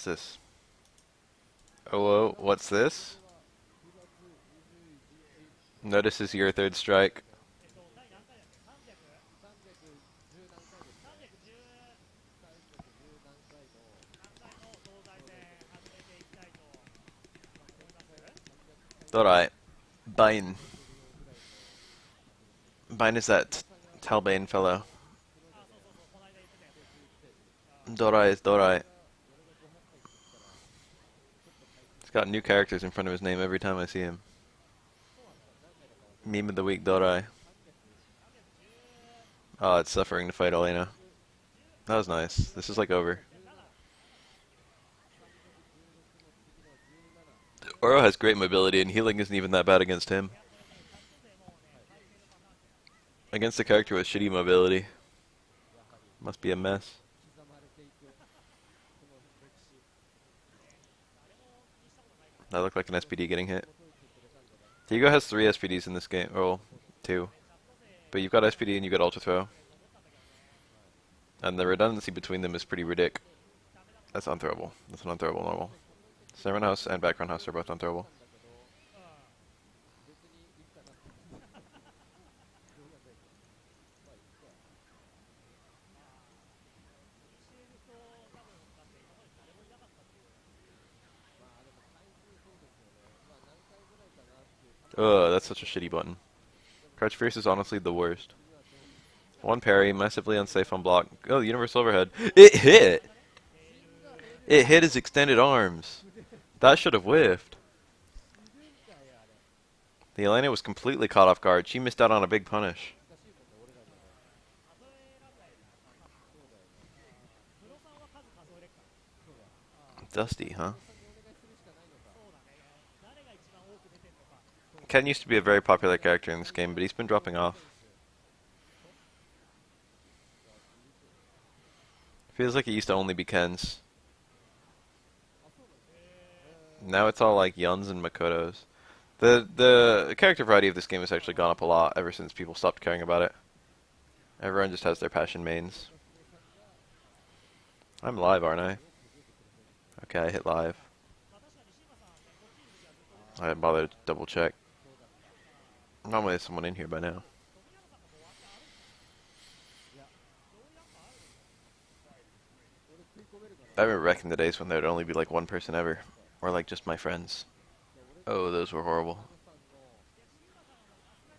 What's this? Oh, whoa, what's this? Notices your third strike. Alright. Bane. Bane is that Talbane fellow. Dorai is Dorai. He's got new characters in front of his name every time I see him. Meme of the week, Dorai. Oh, it's suffering to fight Elena. That was nice. This is like over. Oro has great mobility and healing isn't even that bad against him. Against a character with shitty mobility. Must be a mess. That looked like an SPD getting hit. Hugo has 3 SPDs in this game. Well, 2. But you've got SPD and you've got Ultra Throw. And the redundancy between them is pretty ridiculous. That's unthrowable. That's an unthrowable normal. Servant House and Background House are both unthrowable. Ugh, that's such a shitty button. Crouch Fierce is honestly the worst. One parry, massively unsafe on block. Oh, Universal Overhead. It hit! It hit his extended arms. That should have whiffed. The Elena was completely caught off guard. She missed out on a big punish. Dusty, huh? Ken used to be a very popular character in this game, but he's been dropping off. Feels like it used to only be Ken's. Now it's all like Yuns and Makotos. The character variety of this game has actually gone up a lot ever since people stopped caring about it. Everyone just has their passion mains. I'm live, aren't I? Okay, I hit live. I didn't bother to double check. Normally there's someone in here by now. I remember back in the days when there would only be like one person ever. Or like just my friends. Oh, those were horrible.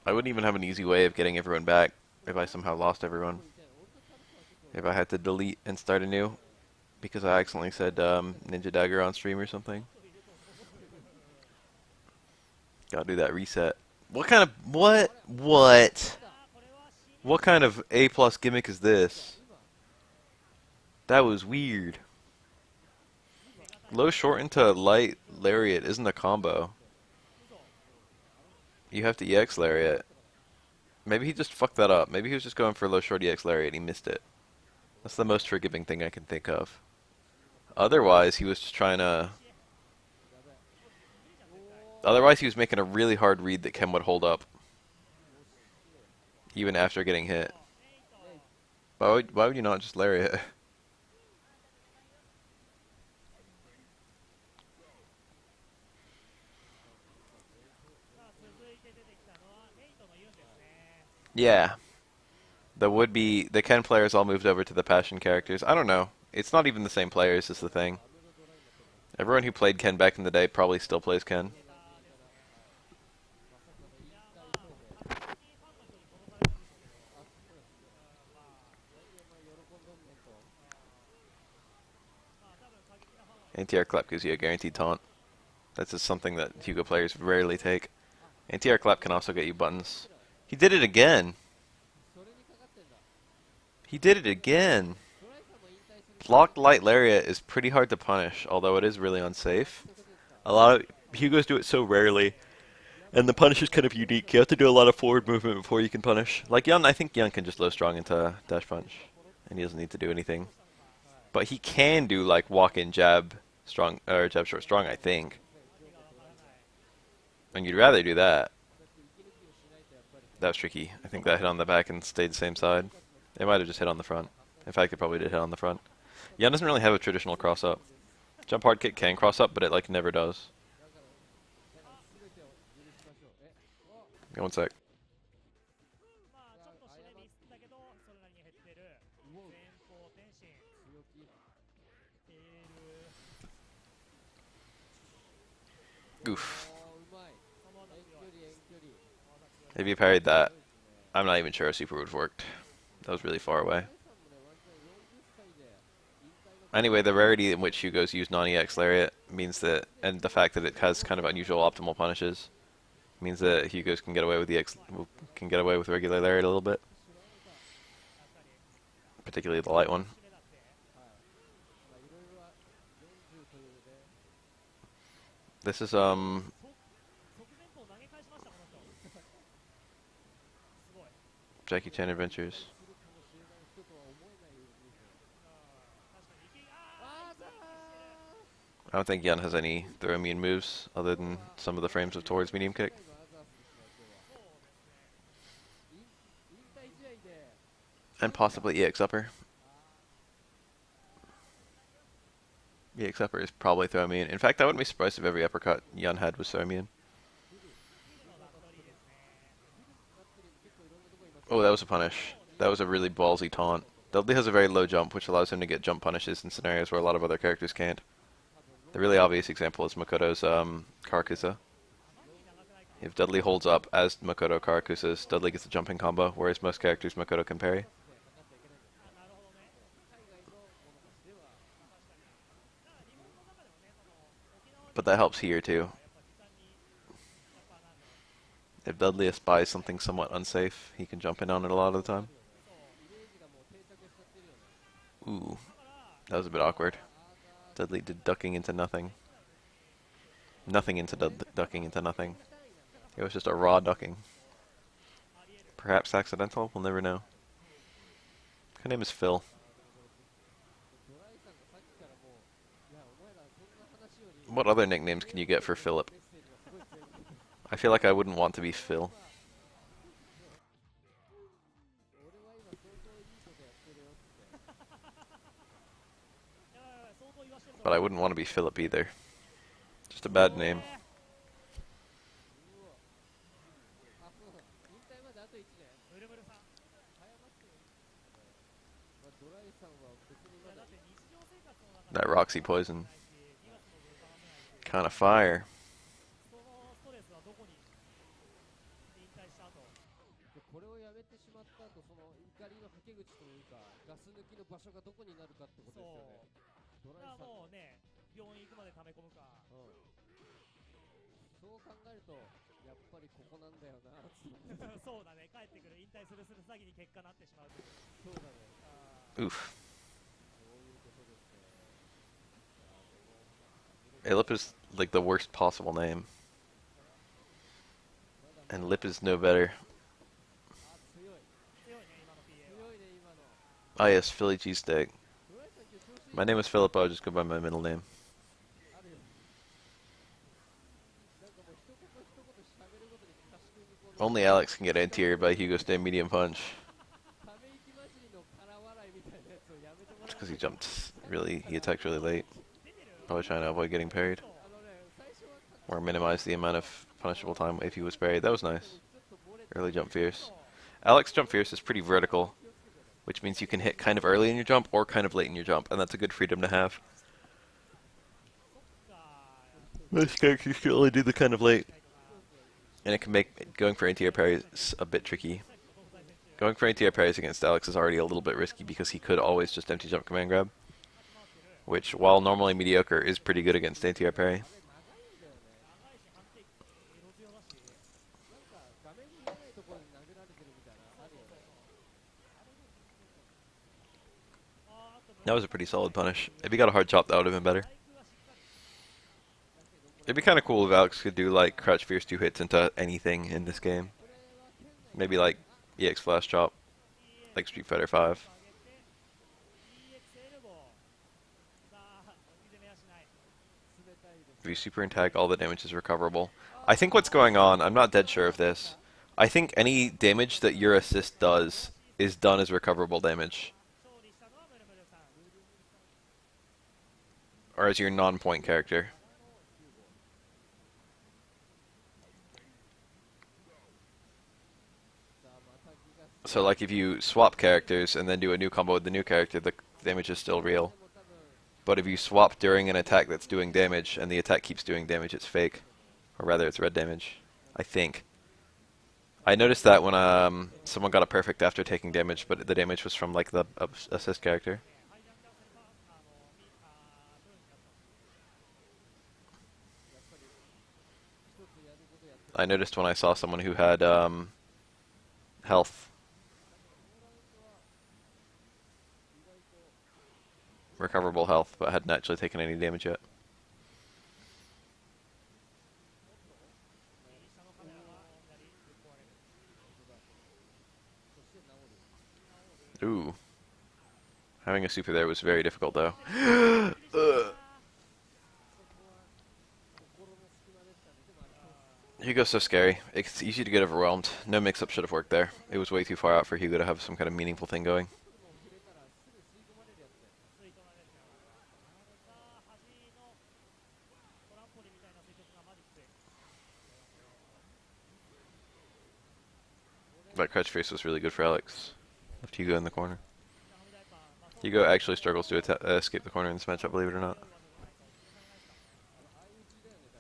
I wouldn't even have an easy way of getting everyone back if I somehow lost everyone. If I had to delete and start anew because I accidentally said Ninja Dagger on stream or something. Gotta do that reset. What kind of what kind of A+ gimmick is this? That was weird. Low short into light lariat isn't a combo. You have to EX lariat. Maybe he just fucked that up. Maybe he was just going for low short EX lariat and he missed it. That's the most forgiving thing I can think of. Otherwise, he was just trying to... Otherwise, he was making a really hard read that Ken would hold up. Even after getting hit. Why would you not just lariat? Yeah. The Ken players all moved over to the Passion characters. I don't know. It's not even the same players is the thing. Everyone who played Ken back in the day probably still plays Ken. Anti-air clap gives you a guaranteed taunt. That's just something that Hugo players rarely take. Anti-air clap can also get you buttons. He did it again! He did it again! Blocked light lariat is pretty hard to punish, although it is really unsafe. A lot of Hugos do it so rarely, and the punish is kind of unique. You have to do a lot of forward movement before you can punish. Like Yun, I think Yun can just low strong into dash punch, and he doesn't need to do anything. But he can do like walk in jab strong or jab short strong, I think. And you'd rather do that. That was tricky. I think that hit on the back and stayed the same side. It might have just hit on the front. In fact, it probably did hit on the front. Yun doesn't really have a traditional cross up. Jump hard kick can cross up, but it like never does. One sec. Oof. If you parried that, I'm not even sure a super would have worked. That was really far away. Anyway, the rarity in which Hugo's use non-EX lariat means that, and the fact that it has kind of unusual optimal punishes, means that Hugo's can get away with can get away with regular lariat a little bit, particularly the light one. This is Jackie Chan Adventures. I don't think Yun has any throw immune moves other than some of the frames of towards medium kick. And possibly EX upper. EX upper is probably throw immune. In fact, I wouldn't be surprised if every uppercut Yun had was throw immune. Oh, that was a punish. That was a really ballsy taunt. Dudley has a very low jump, which allows him to get jump punishes in scenarios where a lot of other characters can't. The really obvious example is Makoto's Karakusa. If Dudley holds up as Makoto Karakusas, Dudley gets a jumping combo, whereas most characters Makoto can parry. But that helps here too. If Dudley espies something somewhat unsafe, he can jump in on it a lot of the time. Ooh, that was a bit awkward. Dudley did ducking into nothing. Nothing into ducking into nothing. It was just a raw ducking. Perhaps accidental? We'll never know. Her name is Phil. What other nicknames can you get for Philip? I feel like I wouldn't want to be Phil. But I wouldn't want to be Philip either. Just a bad name. That Roxy poison. Kind of fire. Oof. Lip is like the worst possible name. And Lip is no better. Ah yes, Philly cheesesteak. My name is Philip, I'll just go by my middle name. Only Alex can get anti-air by Hugo's damn medium punch. Just because he jumped he attacked really late. Probably trying to avoid getting parried. Or minimize the amount of punishable time if he was parried. That was nice. Early jump fierce. Alex jump fierce is pretty vertical, which means you can hit kind of early in your jump or kind of late in your jump, and that's a good freedom to have. Most characters can only do the kind of late. And it can make going for anti-air parries a bit tricky. Going for anti-air parries against Alex is already a little bit risky because he could always just empty jump command grab, which, while normally mediocre, is pretty good against anti-air parry. That was a pretty solid punish. If he got a hard chop, that would have been better. It'd be kind of cool if Alex could do like crouch fierce 2 hits into anything in this game. Maybe like EX flash chop, like Street Fighter 5. If you super and tag, all the damage is recoverable. I think what's going on, I'm not dead sure of this. I think any damage that your assist does is done as recoverable damage. Or as your non-point character. So like if you swap characters and then do a new combo with the new character, the damage is still real. But if you swap during an attack that's doing damage and the attack keeps doing damage, it's fake. Or rather, it's red damage. I think. I noticed that when someone got a perfect after taking damage, but the damage was from like the assist character. I noticed when I saw someone who had health. Recoverable health, but hadn't actually taken any damage yet. Ooh. Having a super there was very difficult though. Hugo's so scary. It's easy to get overwhelmed. No mix-up should have worked there. It was way too far out for Hugo to have some kind of meaningful thing going. That crouch face was really good for Alex. Left Hugo in the corner. Hugo actually struggles to escape the corner in this matchup, believe it or not.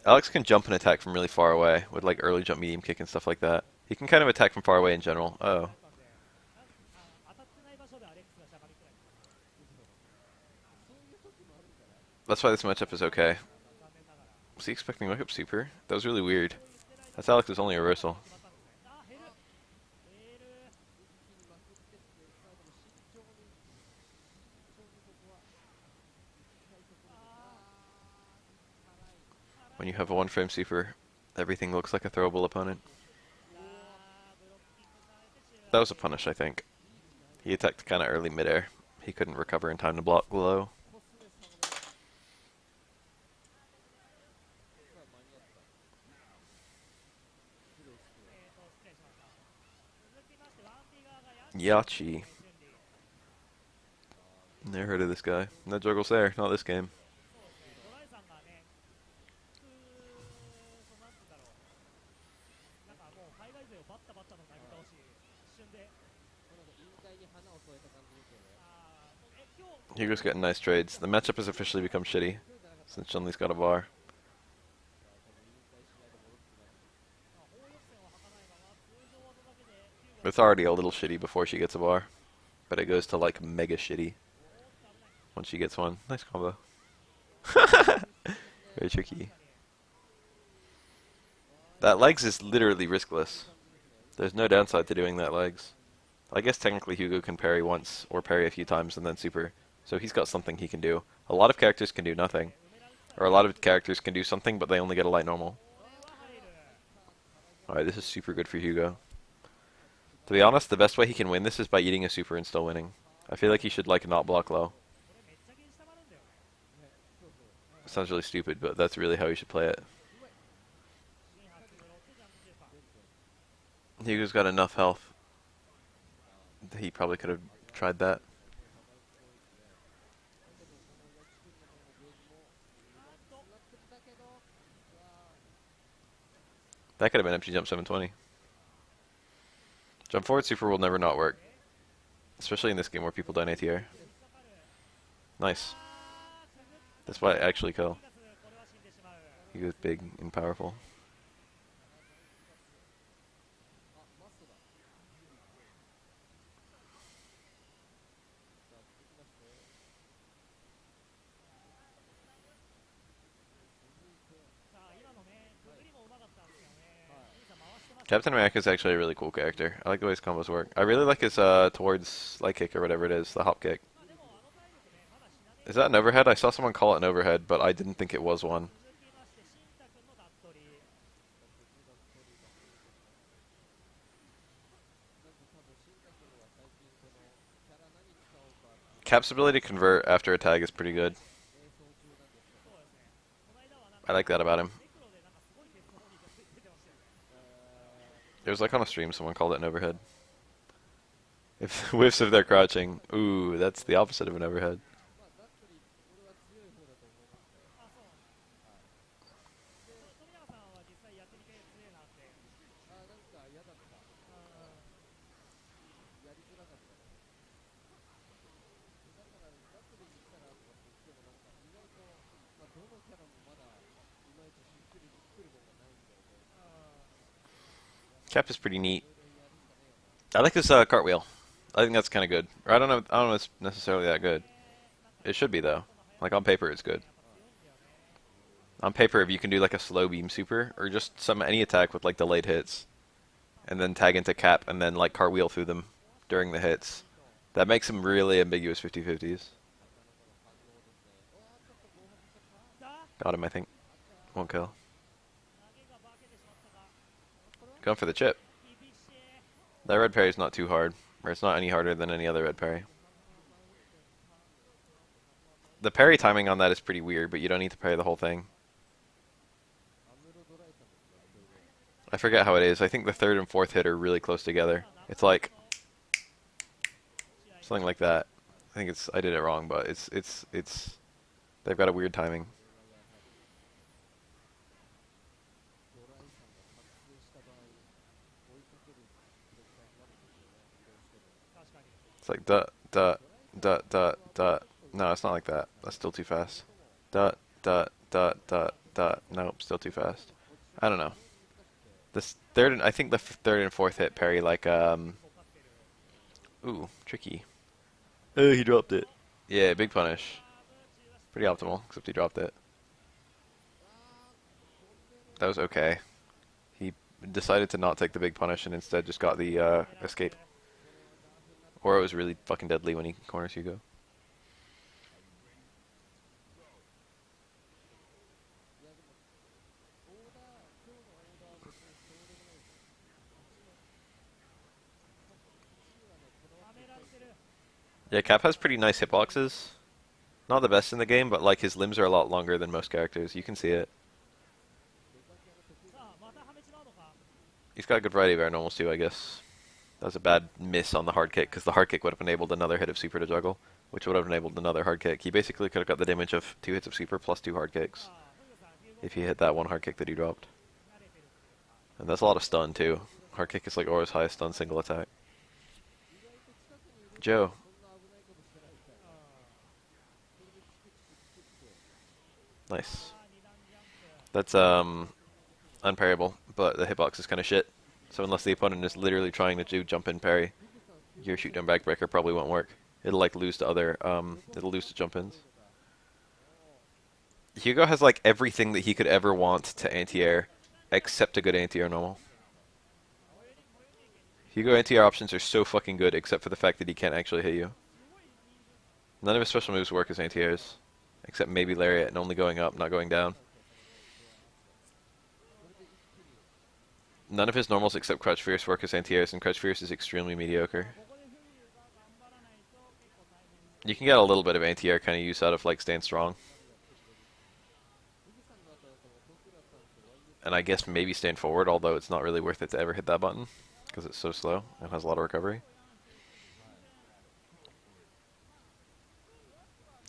Alex can jump and attack from really far away with like early jump, medium kick, and stuff like that. He can kind of attack from far away in general. Oh. That's why this matchup is okay. Was he expecting wake up super? That was really weird. That's Alex's only reversal. When you have a one-frame super, everything looks like a throwable opponent. That was a punish, I think. He attacked kind of early midair. He couldn't recover in time to block low. Yachi. Never heard of this guy. No juggles there, not this game. Hugo's getting nice trades. The matchup has officially become shitty since Chun-Li's got a bar. It's already a little shitty before she gets a bar, but it goes to like mega shitty once she gets one. Nice combo. Very tricky. That legs is literally riskless. There's no downside to doing that legs. I guess technically Hugo can parry once or parry a few times and then super. So he's got something he can do. A lot of characters can do nothing. Or a lot of characters can do something but they only get a light normal. Alright, this is super good for Hugo. To be honest, the best way he can win this is by eating a super and still winning. I feel like he should like not block low. Sounds really stupid, but that's really how he should play it. Hugo's got enough health. He probably could have tried that. That could have been empty jump 720. Jump forward super will never not work. Especially in this game where people don't ATR. Nice. That's why I actually kill. Hugo's big and powerful. Captain America is actually a really cool character. I like the way his combos work. I really like his towards light kick or whatever it is, the hop kick. Is that an overhead? I saw someone call it an overhead, but I didn't think it was one. Cap's ability to convert after a tag is pretty good. I like that about him. It was like on a stream, someone called it an overhead. If whiffs if they're crouching, ooh, that's the opposite of an overhead. Cap is pretty neat. I like this cartwheel. I think that's kind of good. Or I don't know. I don't know. If it's necessarily that good. It should be though. Like on paper, it's good. On paper, if you can do like a slow beam super or just any attack with like delayed hits, and then tag into cap and then like cartwheel through them during the hits, that makes some really ambiguous 50-50s. Got him, I think. Won't kill. Going for the chip. That red parry is not too hard, or it's not any harder than any other red parry. The parry timing on that is pretty weird, but you don't need to parry the whole thing. I forget how it is. I think the third and fourth hit are really close together. It's like something like that. I think it's. I did it wrong, but it's. They've got a weird timing. It's like dot dot dot dot dot. No, it's not like that. That's still too fast. Dot dot dot dot dot. Nope, still too fast. I don't know. This third, I think the third and fourth hit parry like Ooh, tricky. Oh, he dropped it. Yeah, big punish. Pretty optimal, except he dropped it. That was okay. He decided to not take the big punish and instead just got the escape. Or it was really fucking deadly when he corners Hugo. Yeah, Cap has pretty nice hitboxes. Not the best in the game, but like his limbs are a lot longer than most characters. You can see it. He's got a good variety of air normals too, I guess. That was a bad miss on the hard kick, because the hard kick would have enabled another hit of super to juggle, which would have enabled another hard kick. He basically could have got the damage of 2 hits of super plus 2 hard kicks, if he hit that one hard kick that he dropped. And that's a lot of stun too. Hard kick is like Aura's highest stun single attack. Joe. Nice. That's unparryable, but the hitbox is kind of shit. So unless the opponent is literally trying to do jump in parry, your shoot down backbreaker probably won't work. It'll like lose to other it'll lose to jump ins. Hugo has like everything that he could ever want to anti-air except a good anti-air normal. Hugo anti-air options are so fucking good except for the fact that he can't actually hit you. None of his special moves work as anti-airs. Except maybe lariat and only going up, not going down. None of his normals except Crouch Fierce work as anti-airs, and Crouch Fierce is extremely mediocre. You can get a little bit of anti-air kind of use out of like Stand Strong. And I guess maybe Stand Forward, although it's not really worth it to ever hit that button, because it's so slow and has a lot of recovery.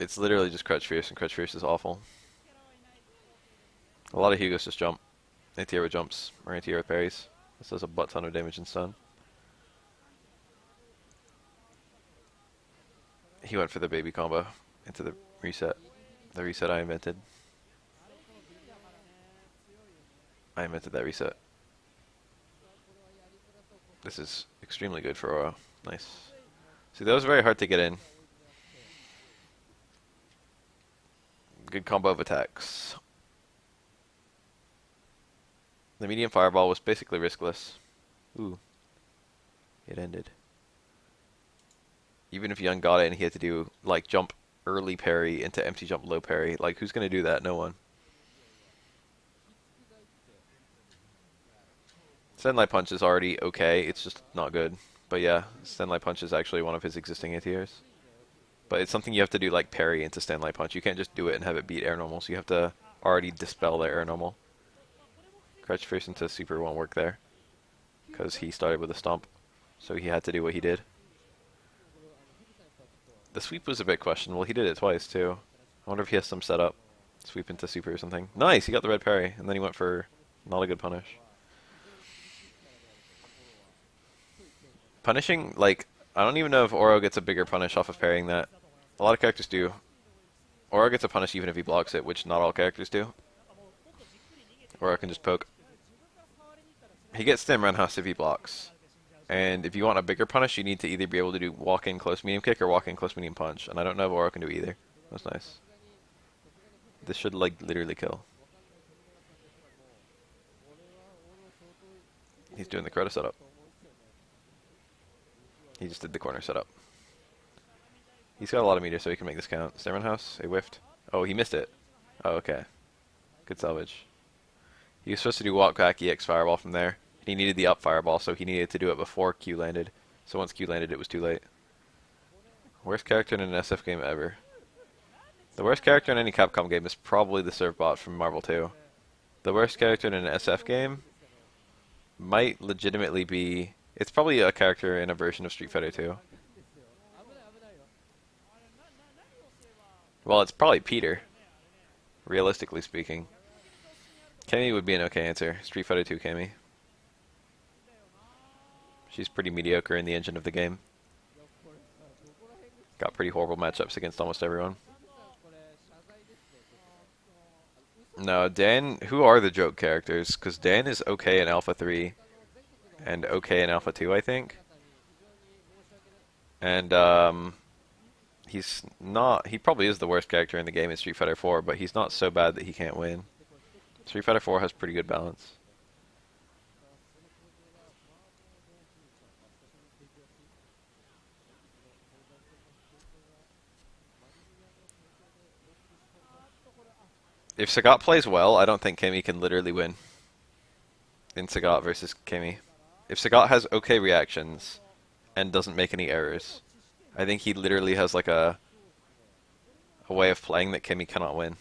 It's literally just Crouch Fierce, and Crouch Fierce is awful. A lot of Hugos just jump. Anti-air with jumps, or anti-air with parries. This does a butt ton of damage and stun. He went for the baby combo into the reset. The reset I invented. I invented that reset. This is extremely good for Aura. Nice. See, that was very hard to get in. Good combo of attacks. The medium fireball was basically riskless. Ooh. It ended. Even if Young got it and he had to do, like, jump early parry into empty jump low parry, like, who's going to do that? No one. Stenlight Punch is already okay, it's just not good. But yeah, Stenlight Punch is actually one of his existing anti-airs. But it's something you have to do, like, parry into Stenlight Punch. You can't just do it and have it beat air normals. You have to already dispel the air normal. Crouch Fierce into super won't work there, because he started with a stomp, so he had to do what he did. The sweep was a bit questionable. He did it twice too. I wonder if he has some setup. Sweep into super or something. Nice, he got the red parry, and then he went for not a good punish. Punishing, like, I don't even know if Oro gets a bigger punish off of parrying that. A lot of characters do. Oro gets a punish even if he blocks it, which not all characters do. Oro can just poke. He gets stem roundhouse if he blocks. And if you want a bigger punish, you need to either be able to do walk-in close medium kick or walk-in close medium punch. And I don't know if Oro can do either. That's nice. This should like literally kill. He's doing the Crota setup. He just did the corner setup. He's got a lot of meter, so he can make this count. Stem roundhouse, he whiffed. Oh, he missed it. Oh, okay. Good salvage. He was supposed to do walk back EX fireball from there. He needed the up fireball, so he needed to do it before Q landed. So once Q landed, it was too late. Worst character in an SF game ever. The worst character in any Capcom game is probably the serve bot from Marvel 2. The worst character in an SF game might legitimately be... It's probably a character in a version of Street Fighter 2. Well, it's probably Peter, realistically speaking. Cammy would be an okay answer. Street Fighter 2 Cammy. She's pretty mediocre in the engine of the game. Got pretty horrible matchups against almost everyone. No, Dan, who are the joke characters? Because Dan is okay in Alpha 3 and okay in Alpha 2, I think. And he's not, he probably is the worst character in the game in Street Fighter 4, but he's not so bad that he can't win. Street Fighter 4 has pretty good balance. If Sagat plays well, I don't think Cammy can literally win in Sagat versus Cammy. If Sagat has okay reactions and doesn't make any errors, I think he literally has like a way of playing that Cammy cannot win.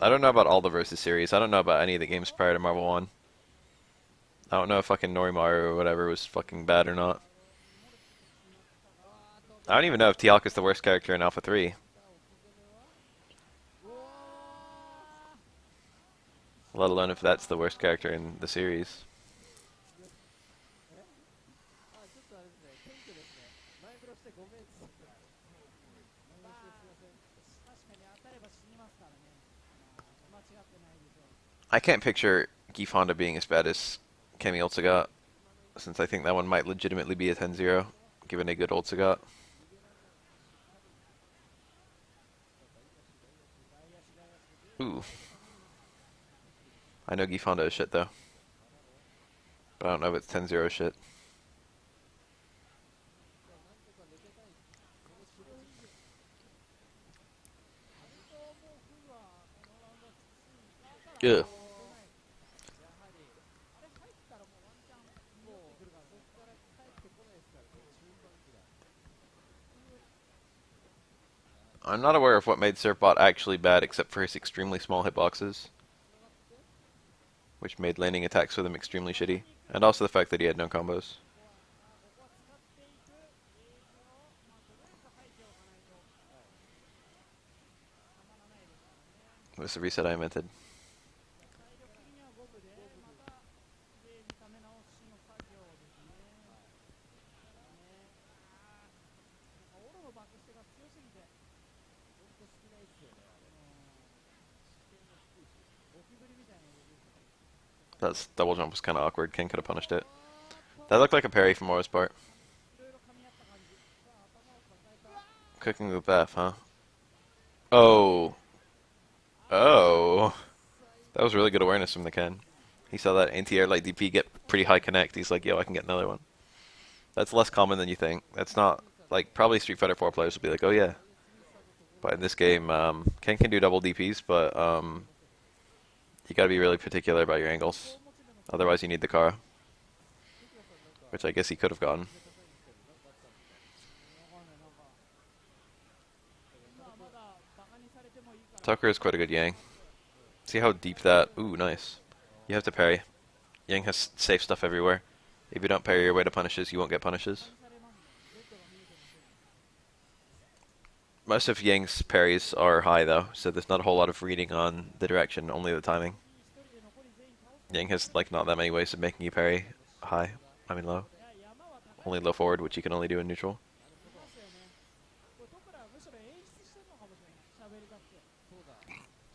I don't know about all the Versus series. I don't know about any of the games prior to Marvel 1. I don't know if fucking Norimaru or whatever was fucking bad or not. I don't even know if Tialk is the worst character in Alpha 3. Let alone if that's the worst character in the series. I can't picture Geef Honda being as bad as Cammy Old Sagat, since I think that one might legitimately be a 10-0, given a good Old Sagat. Ooh. I know Geef Honda is shit though, but I don't know if it's 10-0 shit. Ugh. I'm not aware of what made Surfbot actually bad except for his extremely small hitboxes, which made landing attacks with him extremely shitty, and also the fact that he had no combos. It was the reset I invented. That double jump was kind of awkward. Ken could have punished it. That looked like a parry from Aura's part. Cooking with Beth, huh? Oh. Oh. That was really good awareness from the Ken. He saw that anti-air light DP get pretty high connect. He's like, yo, I can get another one. That's less common than you think. That's not, like, probably Street Fighter 4 players will be like, oh yeah. But in this game, Ken can do double DPs, but you gotta be really particular about your angles. Otherwise you need the Kara. Which I guess he could have gotten. Tucker is quite a good Yang. See how deep that... Ooh, nice. You have to parry. Yang has safe stuff everywhere. If you don't parry your way to punishes, you won't get punishes. Most of Yang's parries are high though, so there's not a whole lot of reading on the direction, only the timing. Yang has like not that many ways of making you parry high, I mean low. Only low forward, which you can only do in neutral.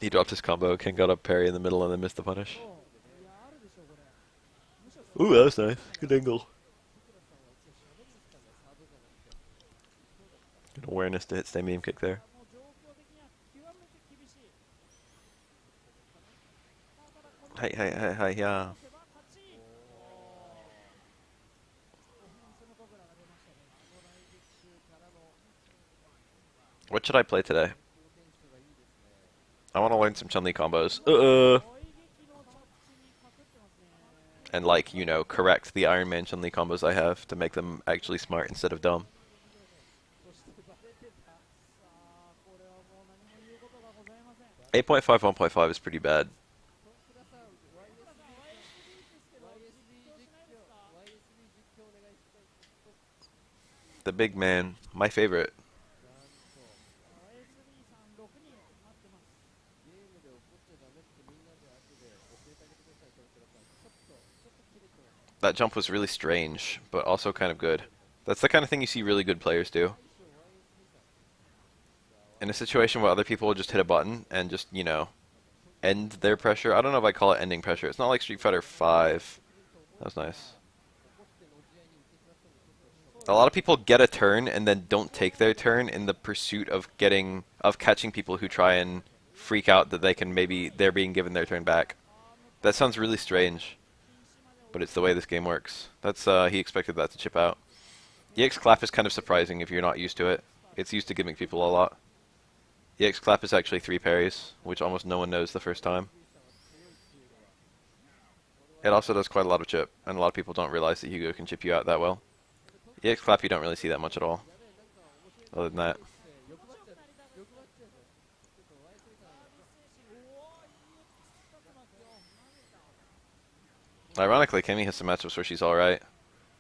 He dropped his combo, Ken got up parry in the middle and then missed the punish. Ooh, that was nice. Good angle. Good awareness to hit stay medium kick there. Hi, hi, hi, hi, yeah. What should I play today? I want to learn some Chun-Li combos. And like, you know, correct the Iron Man Chun-Li combos I have to make them actually smart instead of dumb. 8.5, 1.5 is pretty bad. The big man, my favorite. That jump was really strange, but also kind of good. That's the kind of thing you see really good players do. In a situation where other people will just hit a button and just, you know, end their pressure. I don't know if I call it ending pressure. It's not like Street Fighter 5. That was nice. A lot of people get a turn and then don't take their turn in the pursuit of catching people who try and freak out that they're being given their turn back. That sounds really strange, but it's the way this game works. That's he expected that to chip out. EX clap is kind of surprising if you're not used to it. It's used to gimmick people a lot. EX clap is actually 3 parries, which almost no one knows the first time. It also does quite a lot of chip, and a lot of people don't realize that Hugo can chip you out that well. EX clap you don't really see that much at all, other than that. Ironically, Kemi has some matchups where she's alright.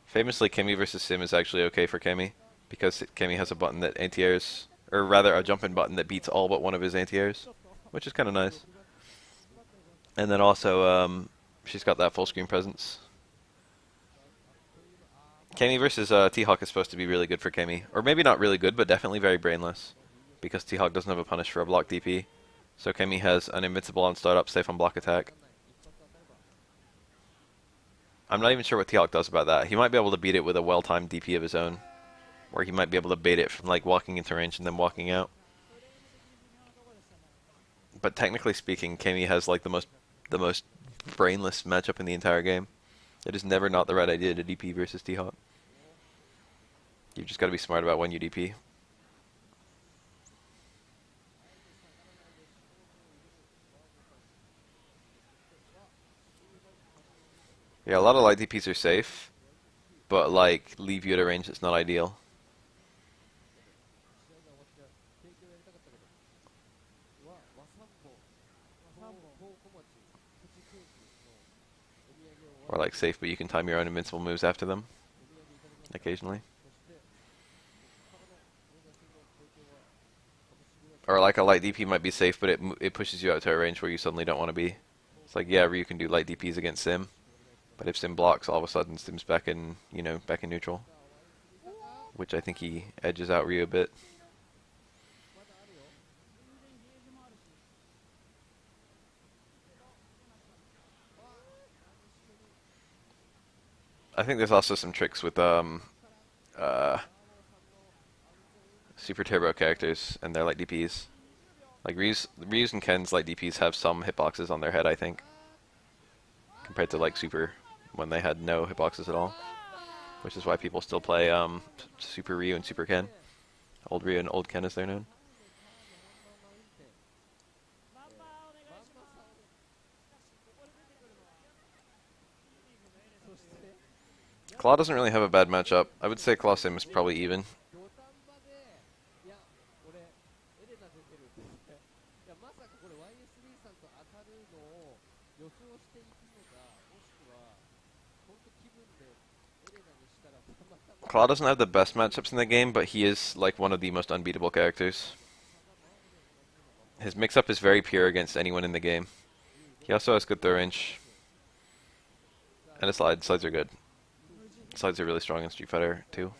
Famously, Kemi versus Sim is actually okay for Kemi, because Kemi has a button that anti-airs, or rather a jump-in button that beats all but one of his anti-airs, which is kind of nice. And then also, she's got that full screen presence. Kemi versus T-Hawk is supposed to be really good for Kemi. Or maybe not really good, but definitely very brainless. Because T-Hawk doesn't have a punish for a block DP. So Kemi has an invincible on startup, safe on block attack. I'm not even sure what T-Hawk does about that. He might be able to beat it with a well-timed DP of his own. Or he might be able to bait it from like walking into range and then walking out. But technically speaking, Kemi has like the most brainless matchup in the entire game. It is never not the right idea to DP versus T-Hawk. You've just got to be smart about when you DP. Yeah, a lot of light DPs are safe, but like leave you at a range that's not ideal. Or like safe, but you can time your own invincible moves after them, occasionally. Or like a light DP might be safe, but it pushes you out to a range where you suddenly don't want to be. It's like, yeah, Ryu can do light DPs against Sim, but if Sim blocks, all of a sudden Sim's back in, you know, back in neutral. Which I think he edges out Ryu a bit. I think there's also some tricks with Super Turbo characters and their light DPs. Like Ryu's and Ken's light DPs have some hitboxes on their head, I think, compared to like Super when they had no hitboxes at all. Which is why people still play Super Ryu and Super Ken. Old Ryu and Old Ken as they're known. Claw doesn't really have a bad matchup. I would say Claw Sim is probably even. Claw doesn't have the best matchups in the game, but he is like one of the most unbeatable characters. His mix-up is very pure against anyone in the game. He also has good throw range. And his slides. Slides are good. Slides are really strong in Street Fighter too.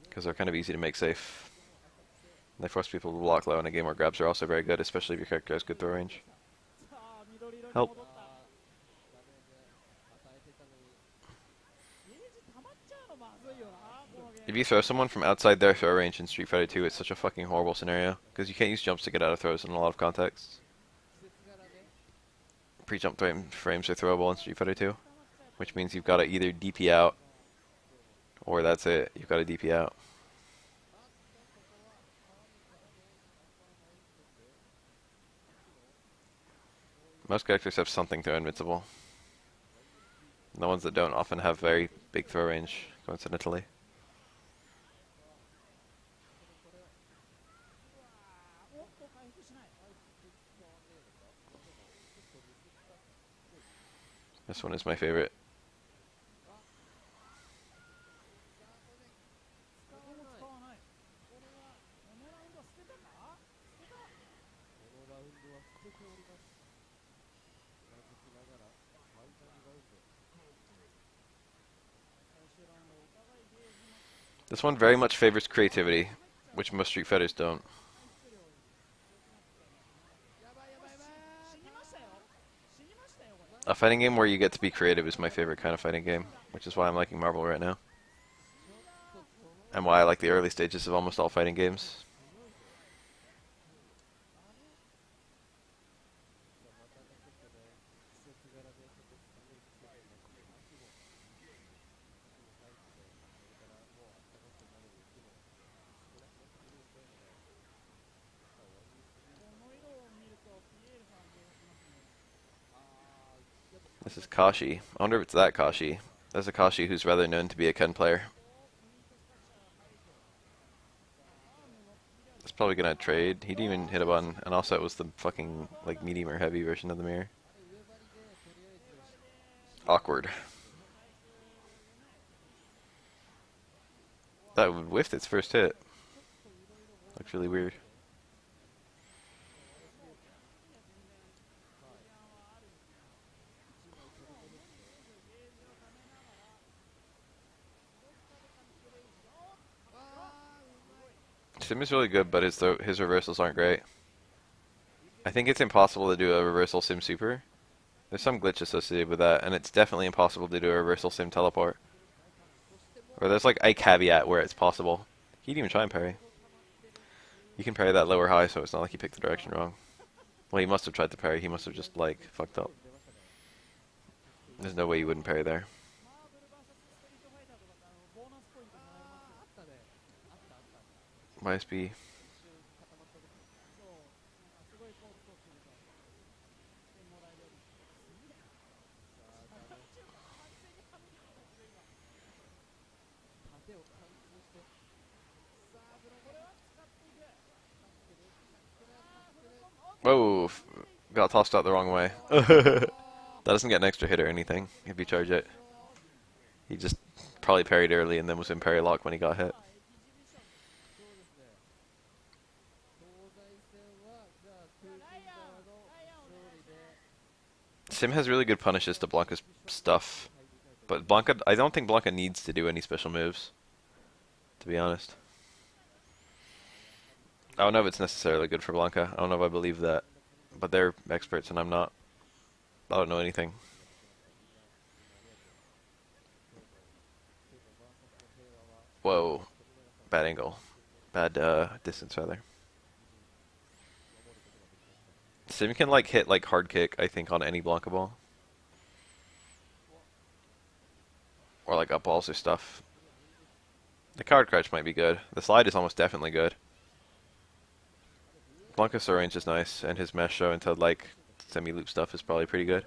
Because they're kind of easy to make safe. They force people to block low in a game where grabs are also very good, especially if your character has good throw range. Help. If you throw someone from outside their throw range in Street Fighter 2, it's such a fucking horrible scenario, because you can't use jumps to get out of throws in a lot of contexts. Pre-jump frames are throwable in Street Fighter 2, which means you've got to either DP out, or that's it, you've got to DP out. Most characters have something throw invincible. The ones that don't often have very big throw range, coincidentally. This one is my favorite. This one very much favors creativity, which most Street Fighters don't. A fighting game where you get to be creative is my favorite kind of fighting game, which is why I'm liking Marvel right now. And why I like the early stages of almost all fighting games. This is Kashi. I wonder if it's that Kashi. There's a Kashi who's rather known to be a Ken player. It's probably gonna trade. He didn't even hit a button, and also it was the fucking like medium or heavy version of the mirror. Awkward. That whiffed its first hit. Looks really weird. Sim is really good, but his reversals aren't great. I think it's impossible to do a reversal Sim super. There's some glitch associated with that, and it's definitely impossible to do a reversal Sim teleport. Or there's like a caveat where it's possible. He didn't even try and parry. You can parry that low or high, so it's not like he picked the direction wrong. Well, he must have tried to parry. He must have just like fucked up. There's no way you wouldn't parry there. YSB. Whoa, got tossed out the wrong way. That doesn't get an extra hit or anything if you charge it. He just probably parried early and then was in parry lock when he got hit. Sim has really good punishes to Blanka's stuff, but Blanka, I don't think Blanka needs to do any special moves, to be honest. I don't know if it's necessarily good for Blanka. I don't know if I believe that, but they're experts and I'm not. I don't know anything. Whoa, bad angle, bad distance rather. Sim can like hit like hard kick, I think, on any Blanka ball. Or like up balls or stuff. The coward crouch might be good. The slide is almost definitely good. Blanka's throw range is nice, and his mesh show into like semi-loop stuff is probably pretty good.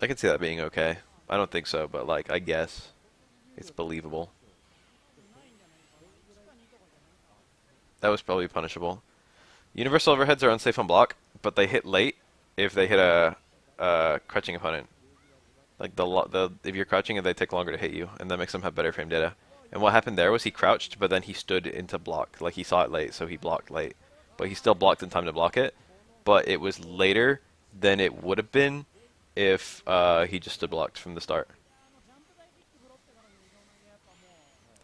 I can see that being okay. I don't think so, but like I guess it's believable. That was probably punishable. Universal overheads are unsafe on block, but they hit late if they hit a crouching opponent. Like if you're crouching and they take longer to hit you, and that makes them have better frame data. And what happened there was he crouched, but then he stood into block. Like he saw it late, so he blocked late. But he still blocked in time to block it. But it was later than it would have been if he just stood blocked from the start.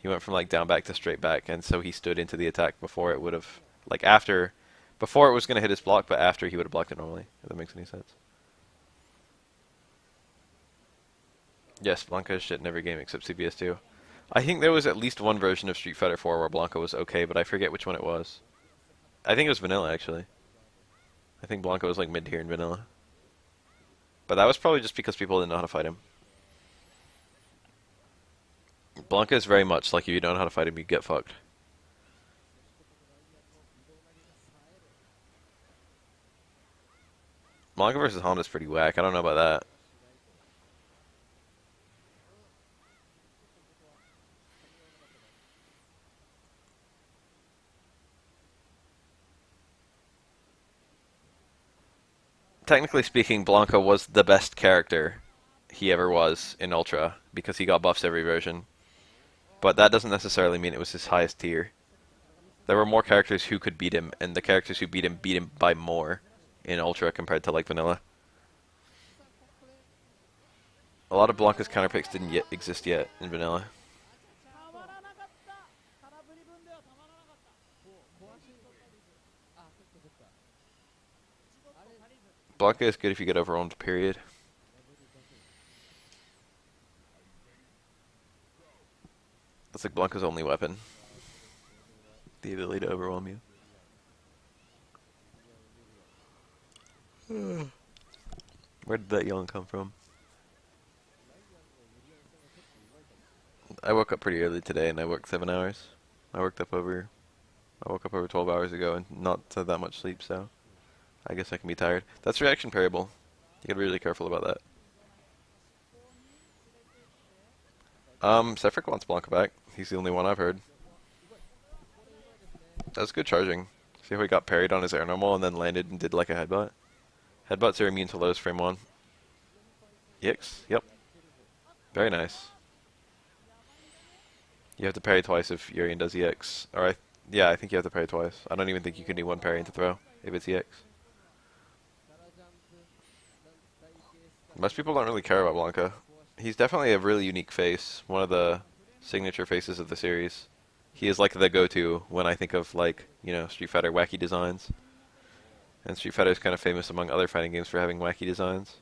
He went from like down back to straight back, and so he stood into the attack before it would have, like after, before it was going to hit his block, but after he would have blocked it normally, if that makes any sense. Yes, Blanka is shit in every game except CBS2. I think there was at least one version of Street Fighter 4 where Blanka was okay, but I forget which one it was. I think it was vanilla, actually. I think Blanka was like mid-tier in vanilla. But that was probably just because people didn't know how to fight him. Blanka is very much like if you don't know how to fight him, you get fucked. Blanka versus Honda's pretty whack. I don't know about that. Technically speaking, Blanka was the best character he ever was in Ultra because he got buffs every version. But that doesn't necessarily mean it was his highest tier. There were more characters who could beat him, and the characters who beat him by more in Ultra compared to like Vanilla. A lot of Blanka's counterpicks didn't yet exist yet in Vanilla. Blanka is good if you get overwhelmed, period. That's like Blanka's only weapon. The ability to overwhelm you. Where did that yawn come from? I woke up pretty early today and I worked 7 hours. I woke up over 12 hours ago and not had that much sleep, so I guess I can be tired. That's reaction variable. You gotta be really careful about that. Sefric wants Blanka back. He's the only one I've heard. That's good charging. See how he got parried on his air normal and then landed and did like a headbutt? Headbutts are immune to lows frame 1. Yikes. Yep. Very nice. You have to parry twice if Urian does EX. Yeah, I think you have to parry twice. I don't even think you can do one parry into throw if it's EX. Most people don't really care about Blanka. He's definitely a really unique face. One of the signature faces of the series. He is like the go-to when I think of like, you know, Street Fighter wacky designs. And Street Fighter is kind of famous among other fighting games for having wacky designs.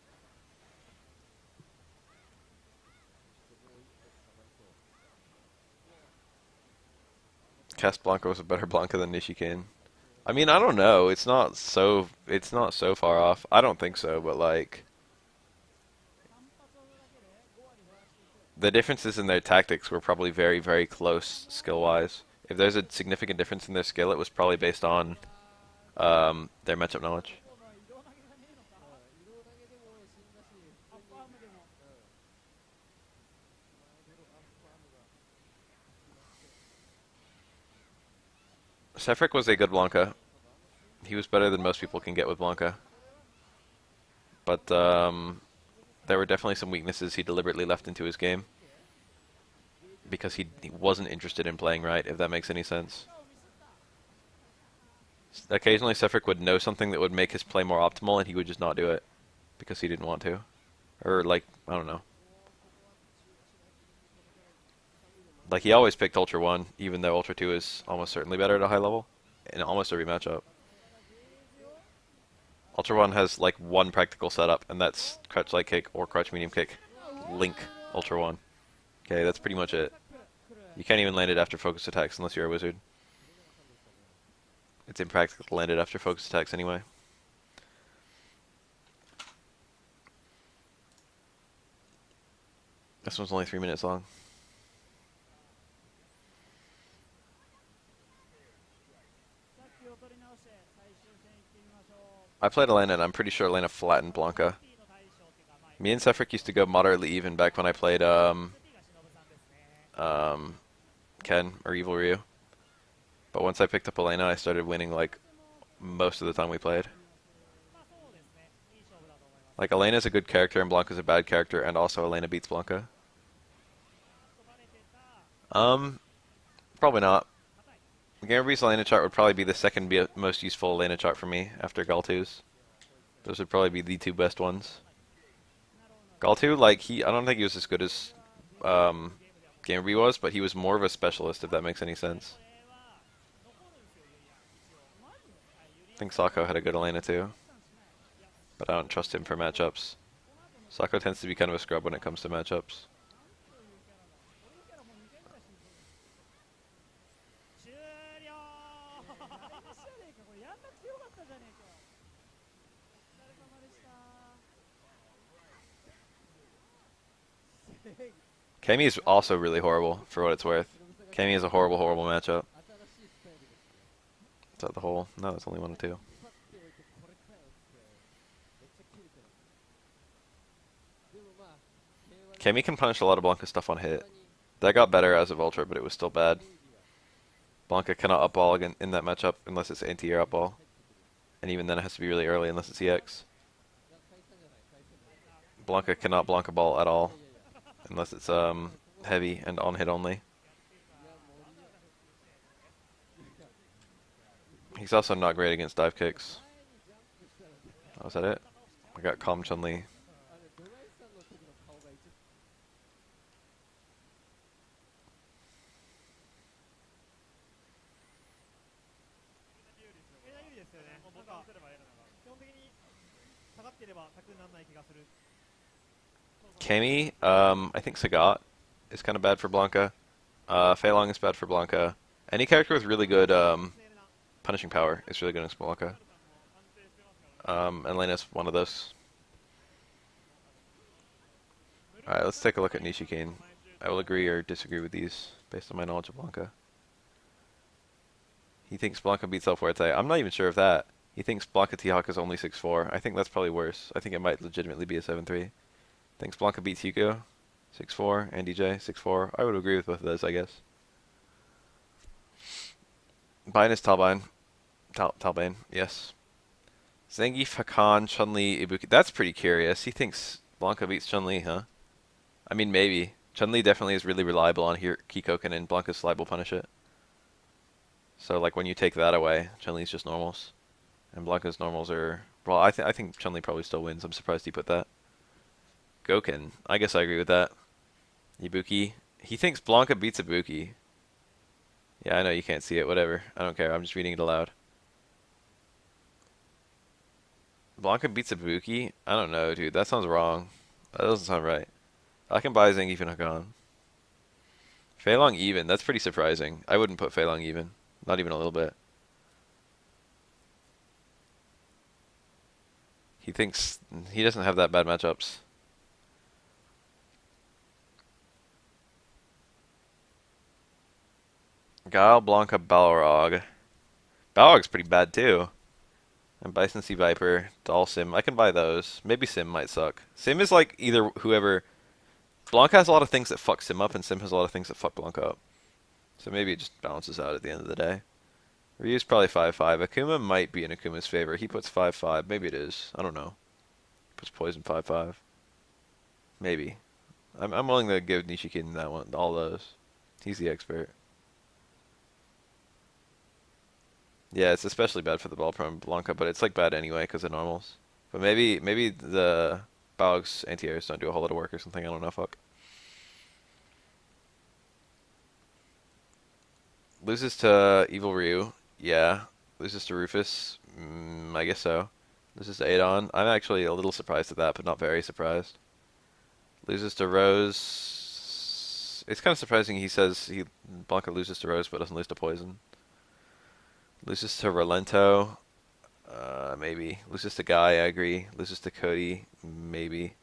Blanka was a better Blanka than Nishikane. I mean, I don't know. It's not so far off. I don't think so, but like the differences in their tactics were probably very, very close skill-wise. If there's a significant difference in their skill, it was probably based on their matchup knowledge. Sefric was a good Blanka. He was better than most people can get with Blanka. But there were definitely some weaknesses he deliberately left into his game. Because he wasn't interested in playing right, if that makes any sense. Occasionally Sefric would know something that would make his play more optimal and he would just not do it. Because he didn't want to. Or like, I don't know. Like he always picked Ultra 1, even though Ultra 2 is almost certainly better at a high level. In almost every matchup. Ultra 1 has like one practical setup, and that's crouch light kick or crouch medium kick. Link Ultra 1. Okay, that's pretty much it. You can't even land it after focus attacks unless you're a wizard. It's impractical to land it after focus attacks anyway. This one's only 3 minutes long. I played Elena and I'm pretty sure Elena flattened Blanka. Me and Sefric used to go moderately even back when I played Ken or Evil Ryu. But once I picked up Elena, I started winning like most of the time we played. Like Elena's a good character and Blanka's a bad character, and also Elena beats Blanka. Probably not. Gamerby's Elena chart would probably be the second most useful Elena chart for me after Galtu's. Those would probably be the two best ones. Galtu, like I don't think he was as good as Gamerby was, but he was more of a specialist, if that makes any sense. I think Sako had a good Elena too, but I don't trust him for matchups. Sako tends to be kind of a scrub when it comes to matchups. Kami is also really horrible, for what it's worth. Kami is a horrible, horrible matchup. Is that the whole? No, it's only one or two. Kami can punish a lot of Blanka stuff on hit. That got better as of Ultra, but it was still bad. Blanka cannot up ball again in that matchup unless it's anti-air up ball. And even then it has to be really early unless it's EX. Blanka cannot Blanka ball at all unless it's heavy and on hit only. He's also not great against dive kicks. Oh, is that it? I got Calm Chun-Li. Kami, I think Sagat is kind of bad for Blanka. Fei Long is bad for Blanka. Any character with really good punishing power is really good against Blanka. And Elena's one of those. Alright, let's take a look at Nishikane. I will agree or disagree with these based on my knowledge of Blanka. He thinks Blanka beats El Fuerte. I'm not even sure of that. He thinks Blanka T-Hawk is only 6'4". I think that's probably worse. I think it might legitimately be a 7'3". Thinks Blanka beats Hugo, 6'4", and DJ, 6'4". I would agree with both of those, I guess. Bine is Talbine. Talbane, yes. Zangief, Hakan, Chun-Li, Ibuki. That's pretty curious. He thinks Blanka beats Chun-Li, huh? I mean, maybe. Chun-Li definitely is really reliable on here Kikoken, and Blanka's slide will punish it. So, like, when you take that away, Chun-Li's just normals. And Blanka's normals are... Well, I think Chun-Li probably still wins. I'm surprised he put that. Goken. I guess I agree with that. Ibuki. He thinks Blanka beats Ibuki. Yeah, I know you can't see it. Whatever. I don't care. I'm just reading it aloud. Blanka beats Ibuki? I don't know, dude. That sounds wrong. That doesn't sound right. I can buy Zangief and Hakan. Fei Long even. That's pretty surprising. I wouldn't put Fei Long even. Not even a little bit. He thinks he doesn't have that bad matchups. Guile, Blanka, Balrog. Balrog's pretty bad too. And Bison Sea Viper, Doll Sim. I can buy those. Maybe Sim might suck. Sim is like either whoever. Blanka has a lot of things that fuck Sim up, and Sim has a lot of things that fuck Blanka up. So maybe it just balances out at the end of the day. Ryu's probably 5'5". Akuma might be in Akuma's favor. He puts 5'5". Maybe it is. I don't know. He puts Poison 5'5". Maybe. I'm willing to give Nishikine that one. All those. He's the expert. Yeah, it's especially bad for the ball prone Blanka, but it's like bad anyway because of normals. But maybe the Balrog's anti-airs don't do a whole lot of work or something. I don't know. Fuck. Loses to Evil Ryu. Yeah. Loses to Rufus. I guess so. Loses to Adon. I'm actually a little surprised at that, but not very surprised. Loses to Rose. It's kind of surprising he says Blanka loses to Rose but doesn't lose to Poison. Loses to Rolento. Maybe. Loses to Guy, I agree. Loses to Cody, maybe.